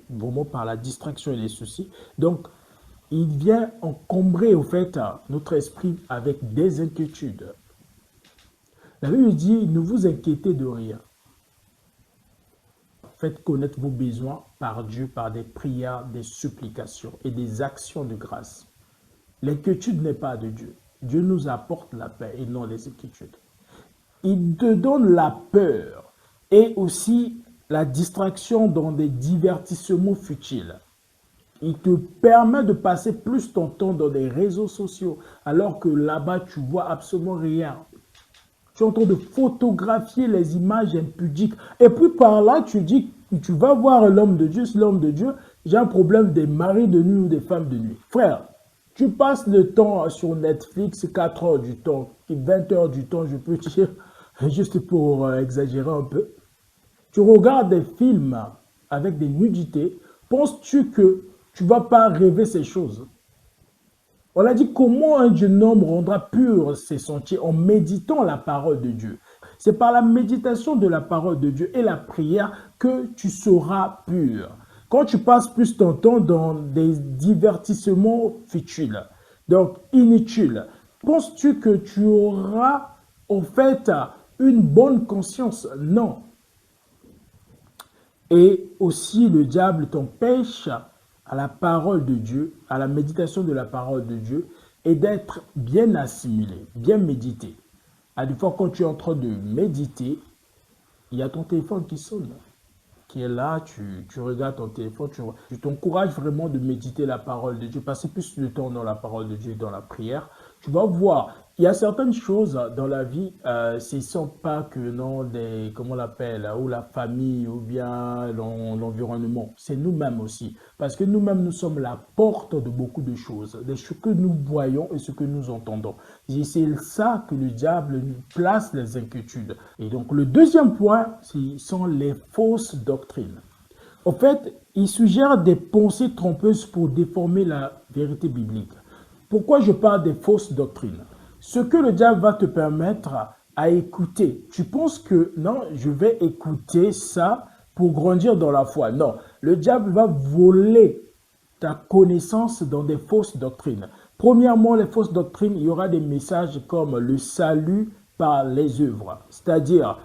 Vraiment par la distraction et les soucis. Donc, il vient encombrer, au fait, notre esprit avec des inquiétudes. La Bible dit, ne vous inquiétez de rien. Faites connaître vos besoins par Dieu, par des prières, des supplications et des actions de grâce. L'inquiétude n'est pas de Dieu. Dieu nous apporte la paix et non les inquiétudes. Il te donne la peur et aussi la distraction dans des divertissements futiles. Il te permet de passer plus ton temps dans des réseaux sociaux alors que là-bas, tu vois absolument rien. Tu es en train de photographier les images impudiques. Et puis par là, tu dis que tu vas voir l'homme de Dieu. Si l'homme de Dieu, j'ai un problème des maris de nuit ou des femmes de nuit. Frère, tu passes le temps sur Netflix, 4 heures du temps, 20 heures du temps, je peux dire, juste pour exagérer un peu. Tu regardes des films avec des nudités. Penses-tu que tu ne vas pas rêver ces choses? On a dit comment un jeune homme rendra pur ses sentiers en méditant la parole de Dieu. C'est par la méditation de la parole de Dieu et la prière que tu seras pur. Quand tu passes plus ton temps dans des divertissements futiles, donc inutiles, penses-tu que tu auras en fait une bonne conscience? Non. Et aussi le diable t'empêche à la parole de Dieu, à la méditation de la parole de Dieu, et d'être bien assimilé, bien médité. À des fois, quand tu es en train de méditer, il y a ton téléphone qui sonne, qui est là, tu regardes ton téléphone, tu t'encourages vraiment de méditer la parole de Dieu, passer plus de temps dans la parole de Dieu, dans la prière. Tu vas voir, il y a certaines choses dans la vie, ce ne sont pas que non, des, comment on l'appelle, ou la famille, ou bien l'environnement, c'est nous-mêmes aussi. Parce que nous-mêmes, nous sommes la porte de beaucoup de choses, de ce que nous voyons et ce que nous entendons. Et c'est ça que le diable place les inquiétudes. Et donc, le deuxième point, ce sont les fausses doctrines. En fait, il suggère des pensées trompeuses pour déformer la vérité biblique. Pourquoi je parle des fausses doctrines? Ce que le diable va te permettre à écouter. Tu penses que non, je vais écouter ça pour grandir dans la foi. Non, le diable va voler ta connaissance dans des fausses doctrines. Premièrement, les fausses doctrines, il y aura des messages comme le salut par les œuvres. C'est-à-dire,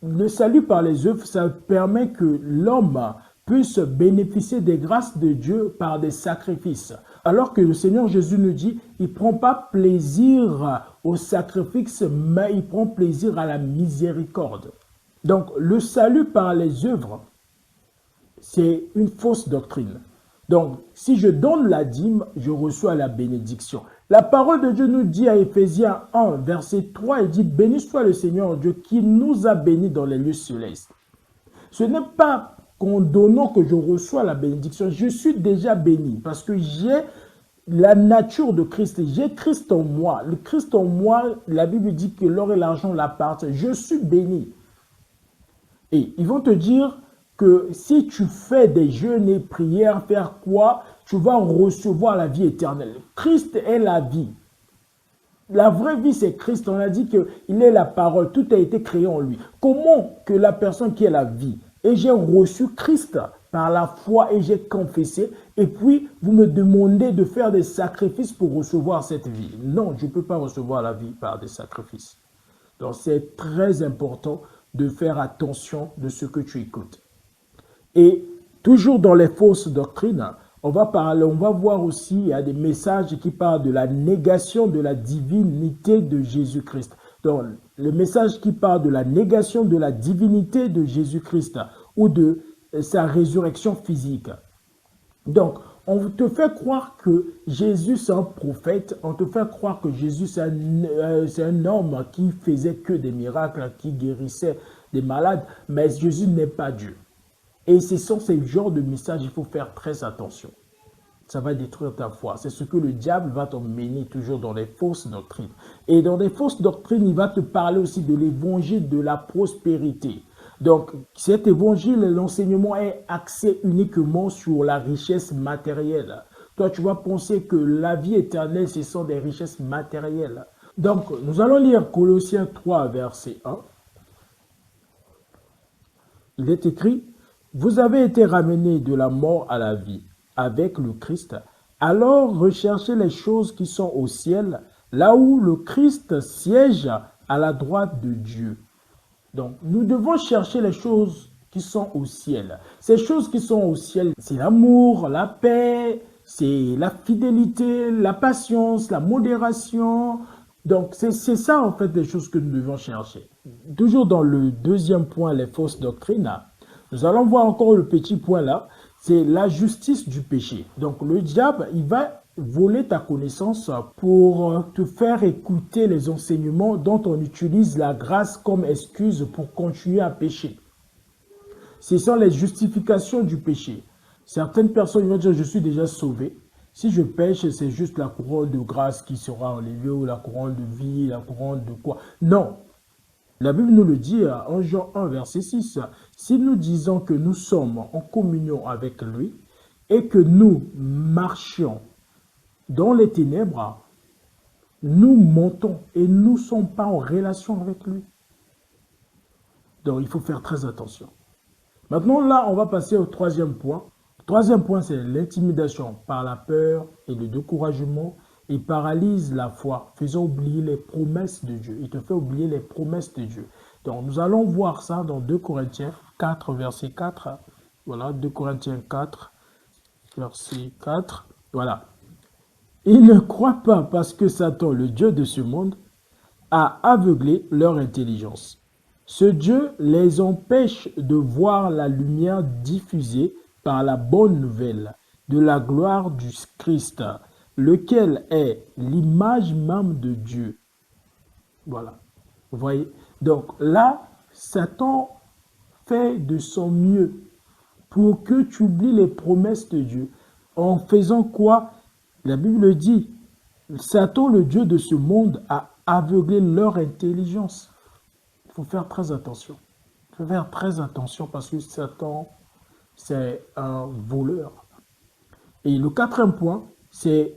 le salut par les œuvres, ça permet que l'homme puisse bénéficier des grâces de Dieu par des sacrifices. Alors que le Seigneur Jésus nous dit, il ne prend pas plaisir au sacrifice, mais il prend plaisir à la miséricorde. Donc, le salut par les œuvres, c'est une fausse doctrine. Donc, si je donne la dîme, je reçois la bénédiction. La parole de Dieu nous dit à Éphésiens 1, verset 3, il dit « Béni soit le Seigneur Dieu qui nous a bénis dans les lieux célestes. » Ce n'est pas qu'en donnant que je reçois la bénédiction, je suis déjà béni parce que j'ai la nature de Christ, j'ai Christ en moi. Le Christ en moi, la Bible dit que l'or et l'argent l'appartiennent. Je suis béni. Et ils vont te dire que si tu fais des jeûnes et prières, faire quoi? Tu vas recevoir la vie éternelle. Christ est la vie. La vraie vie, c'est Christ. On a dit qu'il est la parole. Tout a été créé en lui. Comment que la personne qui est la vie, et j'ai reçu Christ par la foi et j'ai confessé, et puis vous me demandez de faire des sacrifices pour recevoir cette vie. Non, je ne peux pas recevoir la vie par des sacrifices. Donc c'est très important de faire attention de ce que tu écoutes. Et toujours dans les fausses doctrines, on va voir aussi, il y a des messages qui parlent de la négation de la divinité de Jésus-Christ. Donc, le message qui parle de la négation de la divinité de Jésus-Christ ou de sa résurrection physique. Donc, on te fait croire que Jésus c'est un prophète, on te fait croire que Jésus c'est un homme qui faisait que des miracles, qui guérissait des malades, mais Jésus n'est pas Dieu. Et ce sont ces genres de messages, il faut faire très attention. Ça va détruire ta foi. C'est ce que le diable va t'emmener toujours dans les fausses doctrines. Et dans les fausses doctrines, il va te parler aussi de l'évangile de la prospérité. Donc, cet évangile, l'enseignement est axé uniquement sur la richesse matérielle. Toi, tu vas penser que la vie éternelle, ce sont des richesses matérielles. Donc, nous allons lire Colossiens 3, verset 1. Il est écrit: vous avez été ramenés de la mort à la vie avec le Christ. Alors recherchez les choses qui sont au ciel, là où le Christ siège à la droite de Dieu. Donc, nous devons chercher les choses qui sont au ciel. Ces choses qui sont au ciel, c'est l'amour, la paix, c'est la fidélité, la patience, la modération. Donc, c'est ça en fait les choses que nous devons chercher. Toujours dans le deuxième point, les fausses doctrines, nous allons voir encore le petit point là, c'est la justice du péché. Donc le diable, il va voler ta connaissance pour te faire écouter les enseignements dont on utilise la grâce comme excuse pour continuer à pécher. Ce sont les justifications du péché. Certaines personnes vont dire, je suis déjà sauvé. Si je pêche, c'est juste la couronne de grâce qui sera enlevée ou la couronne de vie, la couronne de quoi. Non. La Bible nous le dit en Jean 1, verset 6. Si nous disons que nous sommes en communion avec lui et que nous marchions dans les ténèbres, nous mentons et nous ne sommes pas en relation avec lui. Donc, il faut faire très attention. Maintenant, là, on va passer au troisième point. Le troisième point, c'est l'intimidation par la peur et le découragement. Il paralyse la foi, faisant oublier les promesses de Dieu. Il te fait oublier les promesses de Dieu. Donc, nous allons voir ça dans 2 Corinthiens 4, verset 4. Voilà, 2 Corinthiens 4, verset 4. Voilà. Ils ne croient pas parce que Satan, le Dieu de ce monde, a aveuglé leur intelligence. Ce Dieu les empêche de voir la lumière diffusée par la bonne nouvelle de la gloire du Christ, lequel est l'image même de Dieu. Voilà. Vous voyez? Donc là, Satan fait de son mieux pour que tu oublies les promesses de Dieu. En faisant quoi? La Bible dit, Satan, le Dieu de ce monde, a aveuglé leur intelligence. Il faut faire très attention. Il faut faire très attention parce que Satan, c'est un voleur. Et le quatrième point, c'est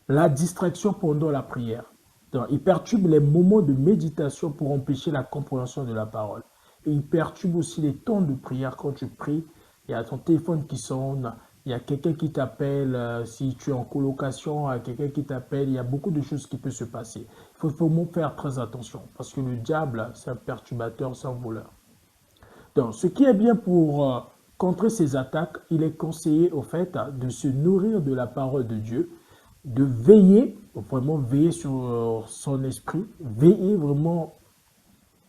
la distraction pendant la prière. Donc, il perturbe les moments de méditation pour empêcher la compréhension de la parole. Et il perturbe aussi les temps de prière quand tu pries. Il y a ton téléphone qui sonne, il y a quelqu'un qui t'appelle, si tu es en colocation, il y a quelqu'un qui t'appelle, il y a beaucoup de choses qui peuvent se passer. Il faut vraiment faire très attention parce que le diable, c'est un perturbateur, c'est un voleur. Donc, ce qui est bien pour contrer ces attaques, il est conseillé au fait de se nourrir de la parole de Dieu, de veiller, vraiment veiller sur son esprit, veiller vraiment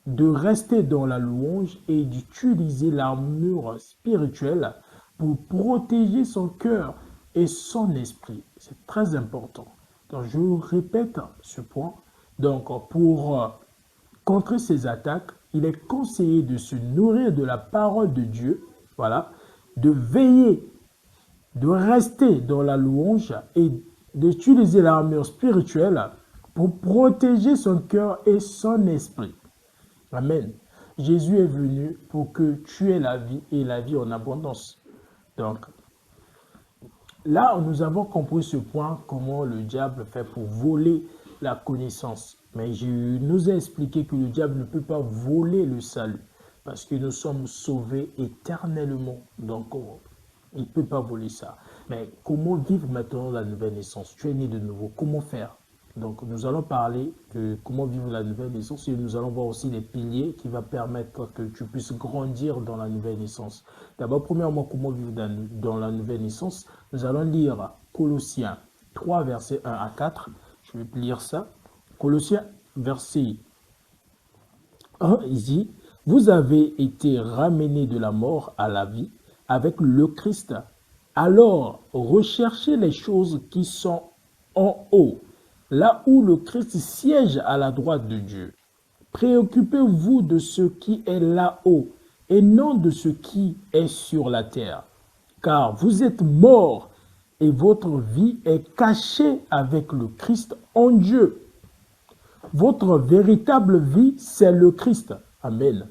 de rester dans la louange et d'utiliser l'armure spirituelle pour protéger son cœur et son esprit. C'est très important. Donc, je répète ce point. Donc, pour contrer ces attaques, il est conseillé de se nourrir de la parole de Dieu, voilà, de veiller, de rester dans la louange et d'utiliser l'armure spirituelle pour protéger son cœur et son esprit. Amen. Jésus est venu pour que tu aies la vie et la vie en abondance. Donc, là, nous avons compris ce point, comment le diable fait pour voler la connaissance. Mais je nous ai expliqué que le diable ne peut pas voler le salut parce que nous sommes sauvés éternellement. Donc, il ne peut pas voler ça. Mais comment vivre maintenant la nouvelle naissance? Tu es né de nouveau. Comment faire? Donc, nous allons parler de comment vivre la nouvelle naissance et nous allons voir aussi les piliers qui vont permettre que tu puisses grandir dans la nouvelle naissance. D'abord, premièrement, comment vivre dans la nouvelle naissance? Nous allons lire Colossiens 3, versets 1 à 4. Je vais lire ça. Colossiens, verset 1, il dit, « Vous avez été ramenés de la mort à la vie avec le Christ. Alors, recherchez les choses qui sont en haut, là où le Christ siège à la droite de Dieu. Préoccupez-vous de ce qui est là-haut et non de ce qui est sur la terre. Car vous êtes morts et votre vie est cachée avec le Christ en Dieu. Votre véritable vie, c'est le Christ. Amen.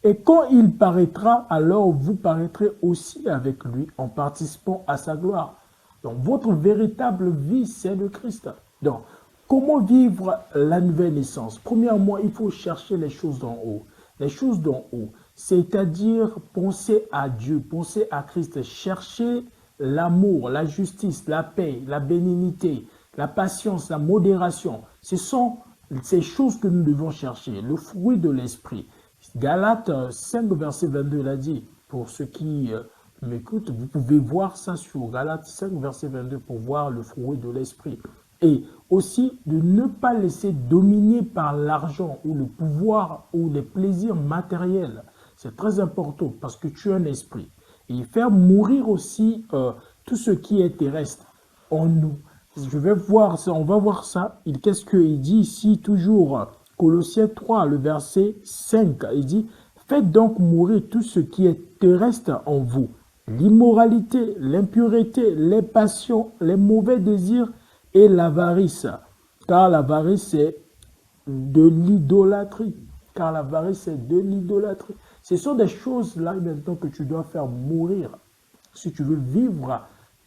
Et quand il paraîtra, alors vous paraîtrez aussi avec lui en participant à sa gloire. Donc, votre véritable vie, c'est le Christ. Donc, comment vivre la nouvelle naissance? Premièrement, il faut chercher les choses d'en haut. Les choses d'en haut, c'est-à-dire penser à Dieu, penser à Christ, chercher l'amour, la justice, la paix, la bénignité, la patience, la modération. Ce sont ces choses que nous devons chercher, le fruit de l'esprit. Galates 5, verset 22 l'a dit. Pour ceux qui m'écoutent, vous pouvez voir ça sur Galates 5, verset 22 pour voir le fruit de l'esprit. Et aussi de ne pas laisser dominer par l'argent ou le pouvoir ou les plaisirs matériels. C'est très important parce que tu as un esprit. Et faire mourir aussi tout ce qui est terrestre en nous. Je vais voir ça, on va voir ça. Qu'est-ce qu'il dit ici toujours? Colossiens 3, le verset 5. Il dit, faites donc mourir tout ce qui est terrestre en vous. L'immoralité, l'impureté, les passions, les mauvais désirs et l'avarice. Car l'avarice, c'est de l'idolâtrie. Car l'avarice, c'est de l'idolâtrie. Ce sont des choses là maintenant que tu dois faire mourir. Si tu veux vivre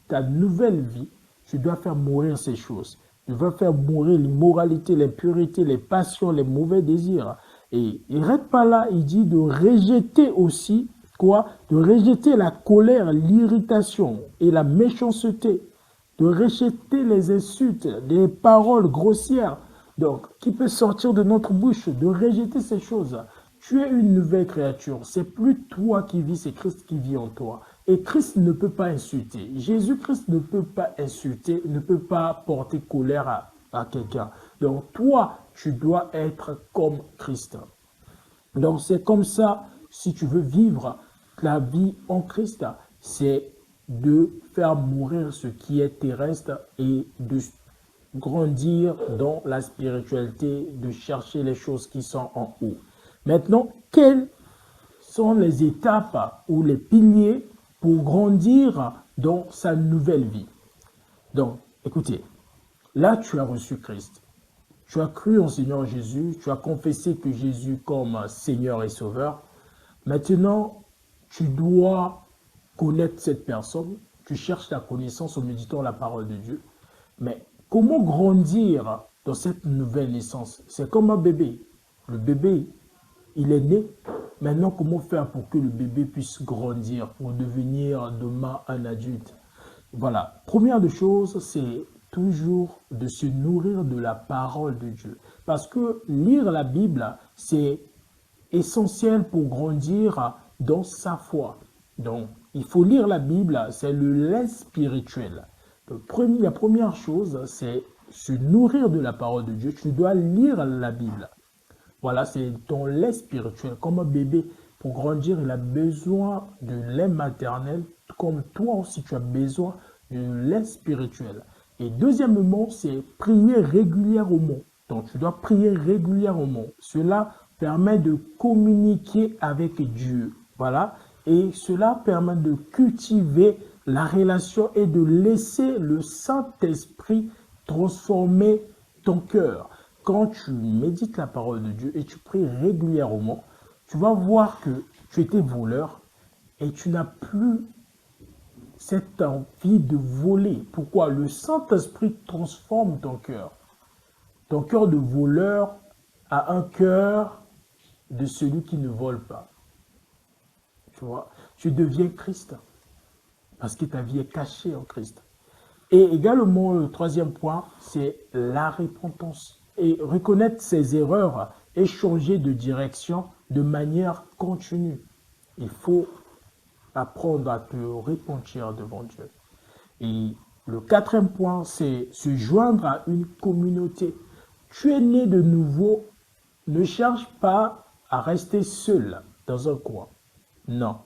ta nouvelle vie, tu dois faire mourir ces choses. Tu dois faire mourir l'immoralité, l'impureté, les passions, les mauvais désirs. Et il n'arrête pas là, il dit de rejeter aussi, quoi? De rejeter la colère, l'irritation et la méchanceté. De rejeter les insultes, les paroles grossières. Donc, qui peut sortir de notre bouche, de rejeter ces choses. Tu es une nouvelle créature. C'est plus toi qui vis, c'est Christ qui vit en toi. Et Christ ne peut pas insulter. Jésus-Christ ne peut pas insulter, ne peut pas porter colère à quelqu'un. Donc toi, tu dois être comme Christ. Donc c'est comme ça, si tu veux vivre la vie en Christ, c'est de faire mourir ce qui est terrestre et de grandir dans la spiritualité, de chercher les choses qui sont en haut. Maintenant, quelles sont les étapes ou les piliers pour grandir dans sa nouvelle vie? Donc, écoutez, là tu as reçu Christ. Tu as cru en Seigneur Jésus, tu as confessé que Jésus comme Seigneur et Sauveur. Maintenant, tu dois connaître cette personne. Tu cherches la connaissance en méditant la parole de Dieu. Mais comment grandir dans cette nouvelle naissance? C'est comme un bébé. Le bébé, il est né. Maintenant, comment faire pour que le bébé puisse grandir, pour devenir demain un adulte? Voilà. Première des choses, c'est toujours de se nourrir de la parole de Dieu. Parce que lire la Bible, c'est essentiel pour grandir dans sa foi. Donc, il faut lire la Bible, c'est le lait spirituel. La première chose, c'est se nourrir de la parole de Dieu. Tu dois lire la Bible. Voilà, c'est ton lait spirituel. Comme un bébé, pour grandir, il a besoin de lait maternel, comme toi aussi, tu as besoin de lait spirituel. Et deuxièmement, c'est prier régulièrement. Donc, tu dois prier régulièrement. Cela permet de communiquer avec Dieu. Voilà. Et cela permet de cultiver la relation et de laisser le Saint-Esprit transformer ton cœur. Quand tu médites la parole de Dieu et tu pries régulièrement, tu vas voir que tu étais voleur et tu n'as plus cette envie de voler. Pourquoi? Le Saint-Esprit transforme ton cœur. Ton cœur de voleur a un cœur de celui qui ne vole pas. Tu vois, tu deviens Christ parce que ta vie est cachée en Christ. Et également, le troisième point, c'est la repentance. Et reconnaître ses erreurs et changer de direction de manière continue. Il faut apprendre à te repentir devant Dieu. Et le quatrième point, c'est se joindre à une communauté. Tu es né de nouveau, ne cherche pas à rester seul dans un coin. Non.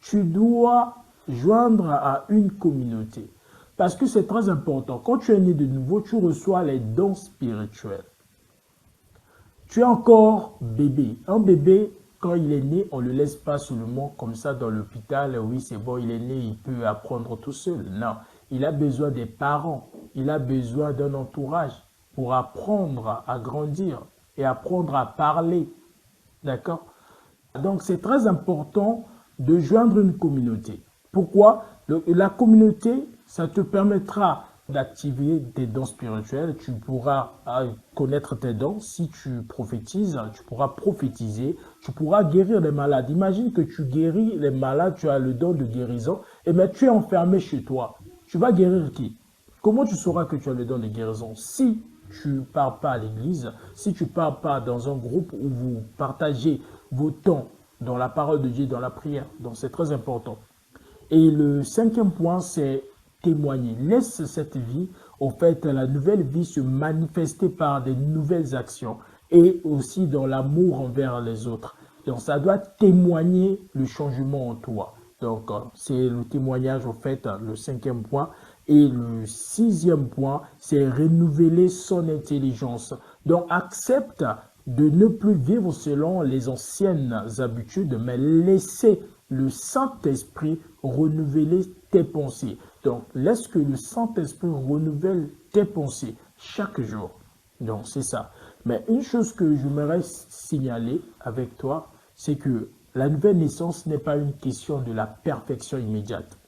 Tu dois joindre à une communauté. Parce que c'est très important. Quand tu es né de nouveau, tu reçois les dons spirituels. Tu es encore bébé. Un bébé, quand il est né, on ne le laisse pas seulement comme ça dans l'hôpital. Oui, c'est bon, il est né, il peut apprendre tout seul. Non, il a besoin des parents. Il a besoin d'un entourage pour apprendre à grandir et apprendre à parler. D'accord? Donc, c'est très important de joindre une communauté. Pourquoi? La communauté, ça te permettra d'activer tes dons spirituels. Tu pourras connaître tes dons. Si tu prophétises, tu pourras prophétiser. Tu pourras guérir les malades. Imagine que tu guéris les malades, tu as le don de guérison. Et bien, tu es enfermé chez toi. Tu vas guérir qui? Comment tu sauras que tu as le don de guérison? Si tu ne pars pas à l'église, si tu ne pars pas dans un groupe où vous partagez vos temps dans la parole de Dieu, dans la prière. Donc, c'est très important. Et le cinquième point, c'est témoigner. Laisse cette vie, en fait, la nouvelle vie se manifester par des nouvelles actions et aussi dans l'amour envers les autres. Donc, ça doit témoigner le changement en toi. Donc, c'est le témoignage, en fait, le cinquième point. Et le sixième point, c'est renouveler son intelligence. Donc, accepte de ne plus vivre selon les anciennes habitudes, mais laisser le Saint-Esprit renouveler tes pensées. Donc, laisse que le Saint-Esprit renouvelle tes pensées chaque jour. Donc, c'est ça. Mais une chose que j'aimerais signaler avec toi, c'est que la nouvelle naissance n'est pas une question de la perfection immédiate.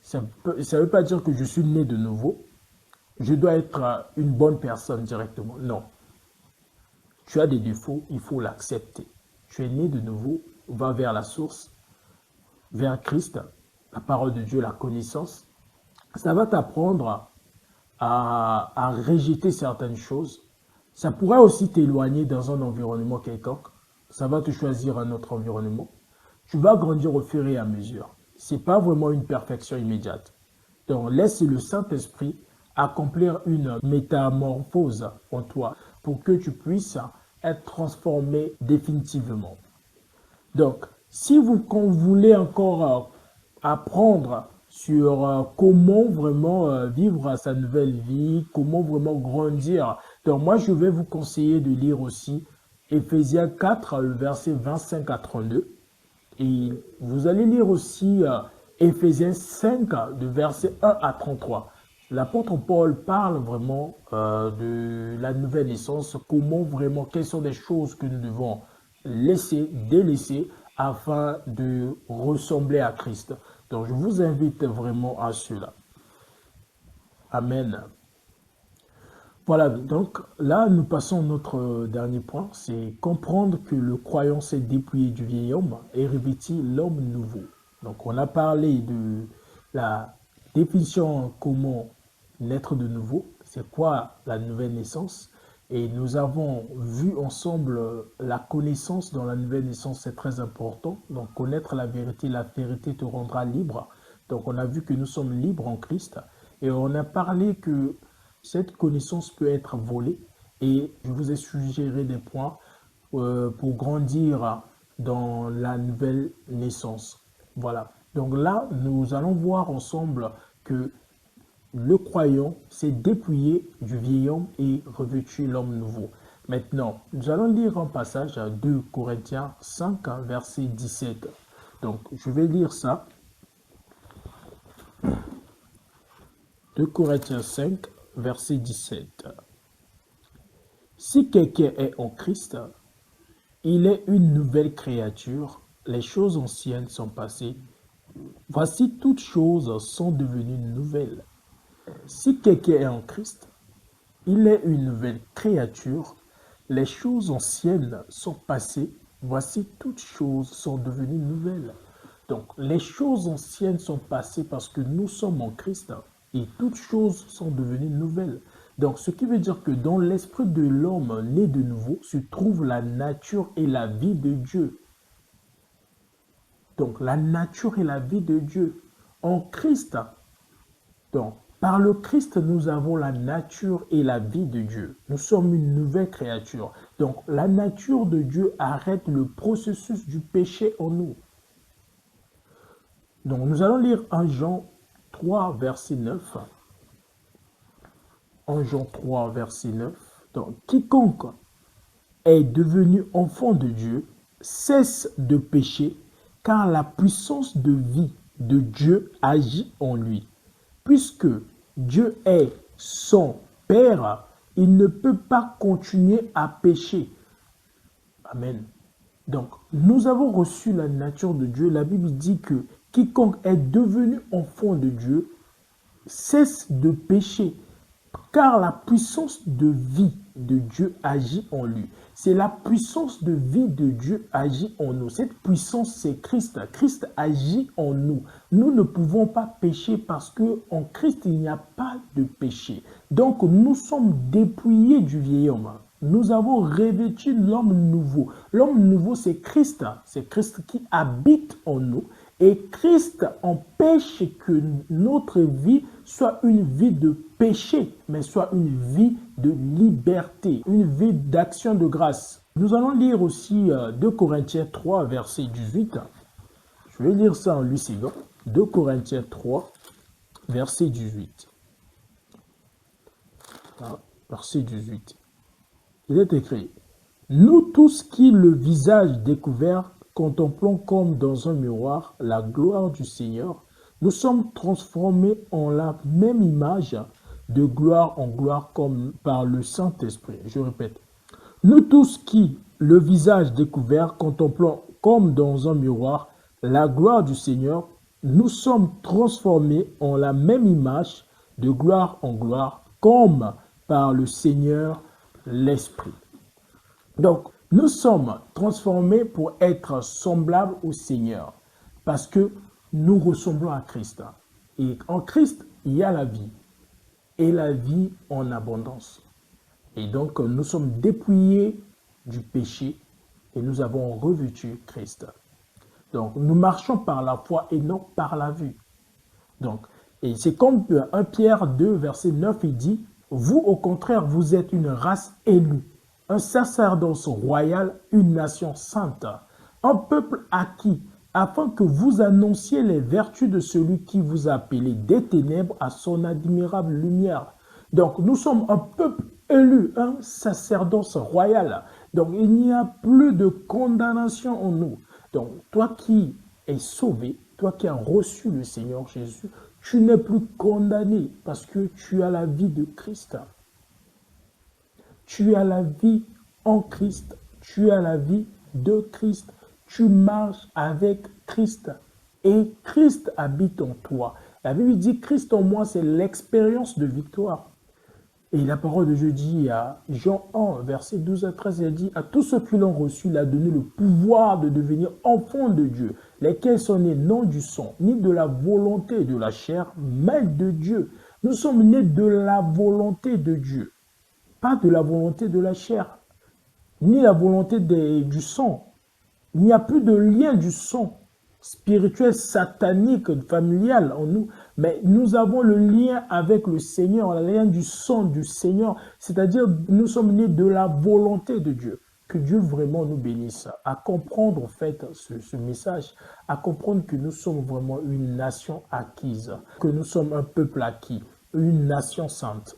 Ça ne veut pas dire que je suis né de nouveau. Je dois être une bonne personne directement. Non. Tu as des défauts, il faut l'accepter. Tu es né de nouveau, va vers la source, vers Christ, la parole de Dieu, la connaissance. Ça va t'apprendre à rejeter certaines choses. Ça pourrait aussi t'éloigner dans un environnement quelconque. Ça va te choisir un autre environnement. Tu vas grandir au fur et à mesure. c'est pas vraiment une perfection immédiate. Donc, laisse le Saint-Esprit accomplir une métamorphose en toi pour que tu puisses être transformé définitivement. Donc, si vous voulez encore apprendre sur comment vraiment vivre sa nouvelle vie, comment vraiment grandir, donc moi je vais vous conseiller de lire aussi Éphésiens 4, le verset 25 à 32. Et vous allez lire aussi Éphésiens 5, de verset 1 à 33. L'apôtre Paul parle vraiment de la nouvelle naissance, comment vraiment, quelles sont les choses que nous devons laisser, délaisser, afin de ressembler à Christ. Donc je vous invite vraiment à cela. Amen. Voilà, donc là, nous passons à notre dernier point, c'est comprendre que le croyant s'est dépouillé du vieil homme et revêtit l'homme nouveau. Donc on a parlé de la définition comment naître de nouveau, c'est quoi la nouvelle naissance, et nous avons vu ensemble la connaissance dans la nouvelle naissance, c'est très important. Donc connaître la vérité te rendra libre. Donc on a vu que nous sommes libres en Christ, et on a parlé que cette connaissance peut être volée, et je vous ai suggéré des points pour grandir dans la nouvelle naissance. Voilà. Donc là, nous allons voir ensemble que le croyant s'est dépouillé du vieil homme et revêtu l'homme nouveau. Maintenant, nous allons lire un passage à 2 Corinthiens 5, verset 17. Donc, je vais lire ça. 2 Corinthiens 5, verset 17. Si quelqu'un est en Christ, il est une nouvelle créature. Les choses anciennes sont passées. Voici toutes choses sont devenues nouvelles. Si quelqu'un est en Christ, il est une nouvelle créature. Les choses anciennes sont passées. Voici toutes choses sont devenues nouvelles. Donc, les choses anciennes sont passées parce que nous sommes en Christ et toutes choses sont devenues nouvelles. Donc, ce qui veut dire que dans l'esprit de l'homme né de nouveau se trouve la nature et la vie de Dieu. Donc, la nature et la vie de Dieu. En Christ, donc, par le Christ, nous avons la nature et la vie de Dieu. Nous sommes une nouvelle créature. Donc, la nature de Dieu arrête le processus du péché en nous. Donc, nous allons lire 1 Jean 3, verset 9. 1 Jean 3, verset 9. Donc, quiconque est devenu enfant de Dieu cesse de pécher, car la puissance de vie de Dieu agit en lui. Puisque Dieu est son Père, il ne peut pas continuer à pécher. Amen. Donc, nous avons reçu la nature de Dieu. La Bible dit que quiconque est devenu enfant de Dieu cesse de pécher, car la puissance de vie de Dieu agit en lui. C'est la puissance de vie de Dieu agit en nous. Cette puissance, c'est Christ. Christ agit en nous. Nous ne pouvons pas pécher parce qu'en Christ, il n'y a pas de péché. Donc, nous sommes dépouillés du vieil homme. Nous avons revêtu l'homme nouveau. L'homme nouveau, c'est Christ. C'est Christ qui habite en nous. Et Christ empêche que notre vie soit une vie de péché, mais soit une vie de liberté, une vie d'action de grâce. Nous allons lire aussi 2 Corinthiens 3, verset 18. Je vais lire ça en lui suivant. 2 Corinthiens 3, verset 18. Verset 18. Il est écrit: nous tous qui le visage découvert contemplons comme dans un miroir la gloire du Seigneur, nous sommes transformés en la même image de gloire en gloire comme par le Saint-Esprit. Je répète, nous tous qui, le visage découvert, contemplons comme dans un miroir la gloire du Seigneur, nous sommes transformés en la même image de gloire en gloire comme par le Seigneur l'Esprit. Donc, nous sommes transformés pour être semblables au Seigneur parce que nous ressemblons à Christ. Et en Christ, il y a la vie et la vie en abondance. Et donc, nous sommes dépouillés du péché et nous avons revêtu Christ. Donc, nous marchons par la foi et non par la vue. Donc, et c'est comme 1 Pierre 2, verset 9, il dit, vous, au contraire, vous êtes une race élue, un sacerdoce royal, une nation sainte, un peuple acquis, afin que vous annonciez les vertus de celui qui vous a appelé des ténèbres à son admirable lumière. Donc, nous sommes un peuple élu, un sacerdoce royal. Donc, il n'y a plus de condamnation en nous. Donc, toi qui es sauvé, toi qui as reçu le Seigneur Jésus, tu n'es plus condamné parce que tu as la vie de Christ. Tu as la vie en Christ. Tu as la vie de Christ. Tu marches avec Christ. Et Christ habite en toi. La Bible dit Christ en moi, c'est l'expérience de victoire. Et la parole de Dieu dit à Jean 1, verset 12 à 13, il dit « À tous ceux qui l'ont reçu, il a donné le pouvoir de devenir enfants de Dieu, lesquels sont nés non du sang, ni de la volonté de la chair, mais de Dieu. » Nous sommes nés de la volonté de Dieu, pas de la volonté de la chair, ni la volonté du sang. Il n'y a plus de lien du sang spirituel, satanique, familial en nous, mais nous avons le lien avec le Seigneur, le lien du sang du Seigneur, c'est-à-dire nous sommes nés de la volonté de Dieu. Que Dieu vraiment nous bénisse à comprendre en fait ce message, à comprendre que nous sommes vraiment une nation acquise, que nous sommes un peuple acquis, une nation sainte.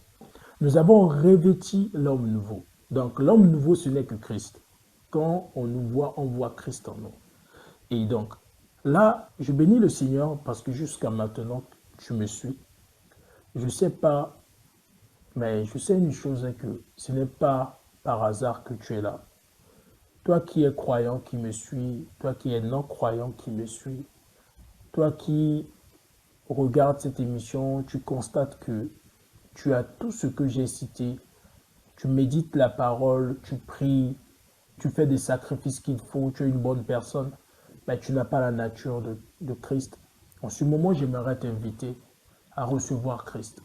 Nous avons revêti l'homme nouveau. Donc l'homme nouveau, ce n'est que Christ. Quand on nous voit, on voit Christ en nous. Et donc, là, je bénis le Seigneur parce que jusqu'à maintenant, tu me suis. Je ne sais pas, mais je sais une chose, que ce n'est pas par hasard que tu es là. Toi qui es croyant qui me suis, toi qui es non-croyant qui me suis, toi qui regardes cette émission, tu constates que tu as tout ce que j'ai cité. Tu médites la parole, tu pries, tu fais des sacrifices qu'il faut, tu es une bonne personne. Mais tu n'as pas la nature de Christ. En ce moment, j'aimerais t'inviter à recevoir Christ.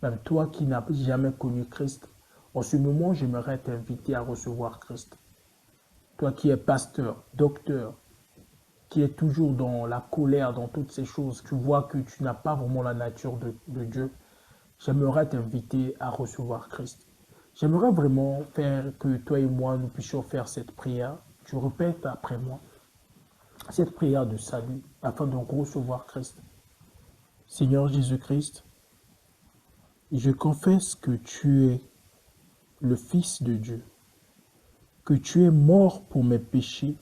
Même toi qui n'as jamais connu Christ, en ce moment, j'aimerais t'inviter à recevoir Christ. Toi qui es pasteur, docteur, qui est toujours dans la colère, dans toutes ces choses, tu vois que tu n'as pas vraiment la nature de Dieu, j'aimerais t'inviter à recevoir Christ. J'aimerais vraiment faire que toi et moi, nous puissions faire cette prière. Tu répètes après moi cette prière de salut afin de recevoir Christ. Seigneur Jésus-Christ, je confesse que tu es le Fils de Dieu, que tu es mort pour mes péchés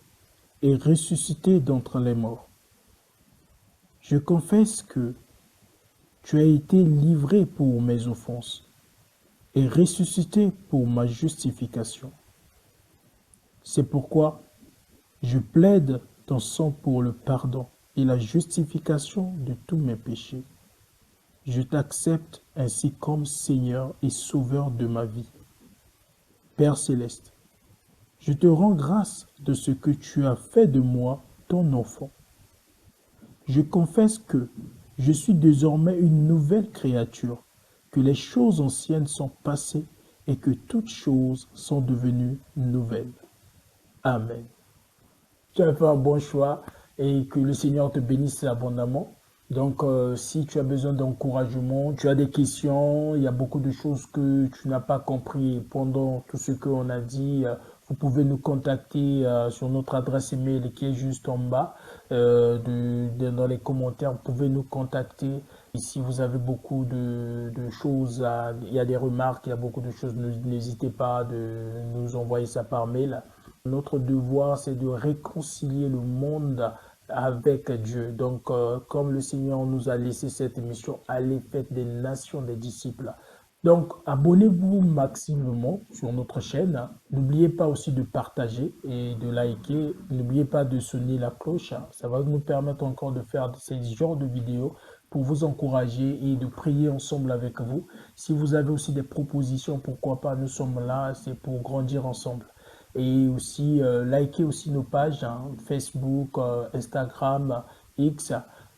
et ressuscité d'entre les morts. Je confesse que tu as été livré pour mes offenses et ressuscité pour ma justification. C'est pourquoi je plaide ton sang pour le pardon et la justification de tous mes péchés. Je t'accepte ainsi comme Seigneur et Sauveur de ma vie. Père céleste, je te rends grâce de ce que tu as fait de moi, ton enfant. Je confesse que je suis désormais une nouvelle créature, que les choses anciennes sont passées et que toutes choses sont devenues nouvelles. Amen. Tu as fait un bon choix et que le Seigneur te bénisse abondamment. Donc, si tu as besoin d'encouragement, tu as des questions, il y a beaucoup de choses que tu n'as pas compris pendant tout ce qu'on a dit, vous pouvez nous contacter sur notre adresse email qui est juste en bas dans les commentaires. Vous pouvez nous contacter. Et si vous avez beaucoup de choses, il y a des remarques, il y a beaucoup de choses, n'hésitez pas de nous envoyer ça par mail. Notre devoir, c'est de réconcilier le monde avec Dieu. Donc, comme le Seigneur nous a laissé cette émission, allez, faites des nations des disciples. Donc, abonnez-vous maximum sur notre chaîne. N'oubliez pas aussi de partager et de liker. N'oubliez pas de sonner la cloche. Ça va nous permettre encore de faire ces genres de vidéos pour vous encourager et de prier ensemble avec vous. Si vous avez aussi des propositions, pourquoi pas, nous sommes là, c'est pour grandir ensemble. Et aussi, likez aussi nos pages, Facebook, Instagram, X.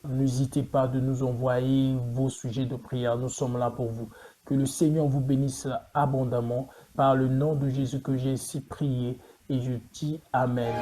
N'hésitez pas de nous envoyer vos sujets de prière. Nous sommes là pour vous. Que le Seigneur vous bénisse abondamment par le nom de Jésus que j'ai ainsi prié. Et je dis Amen.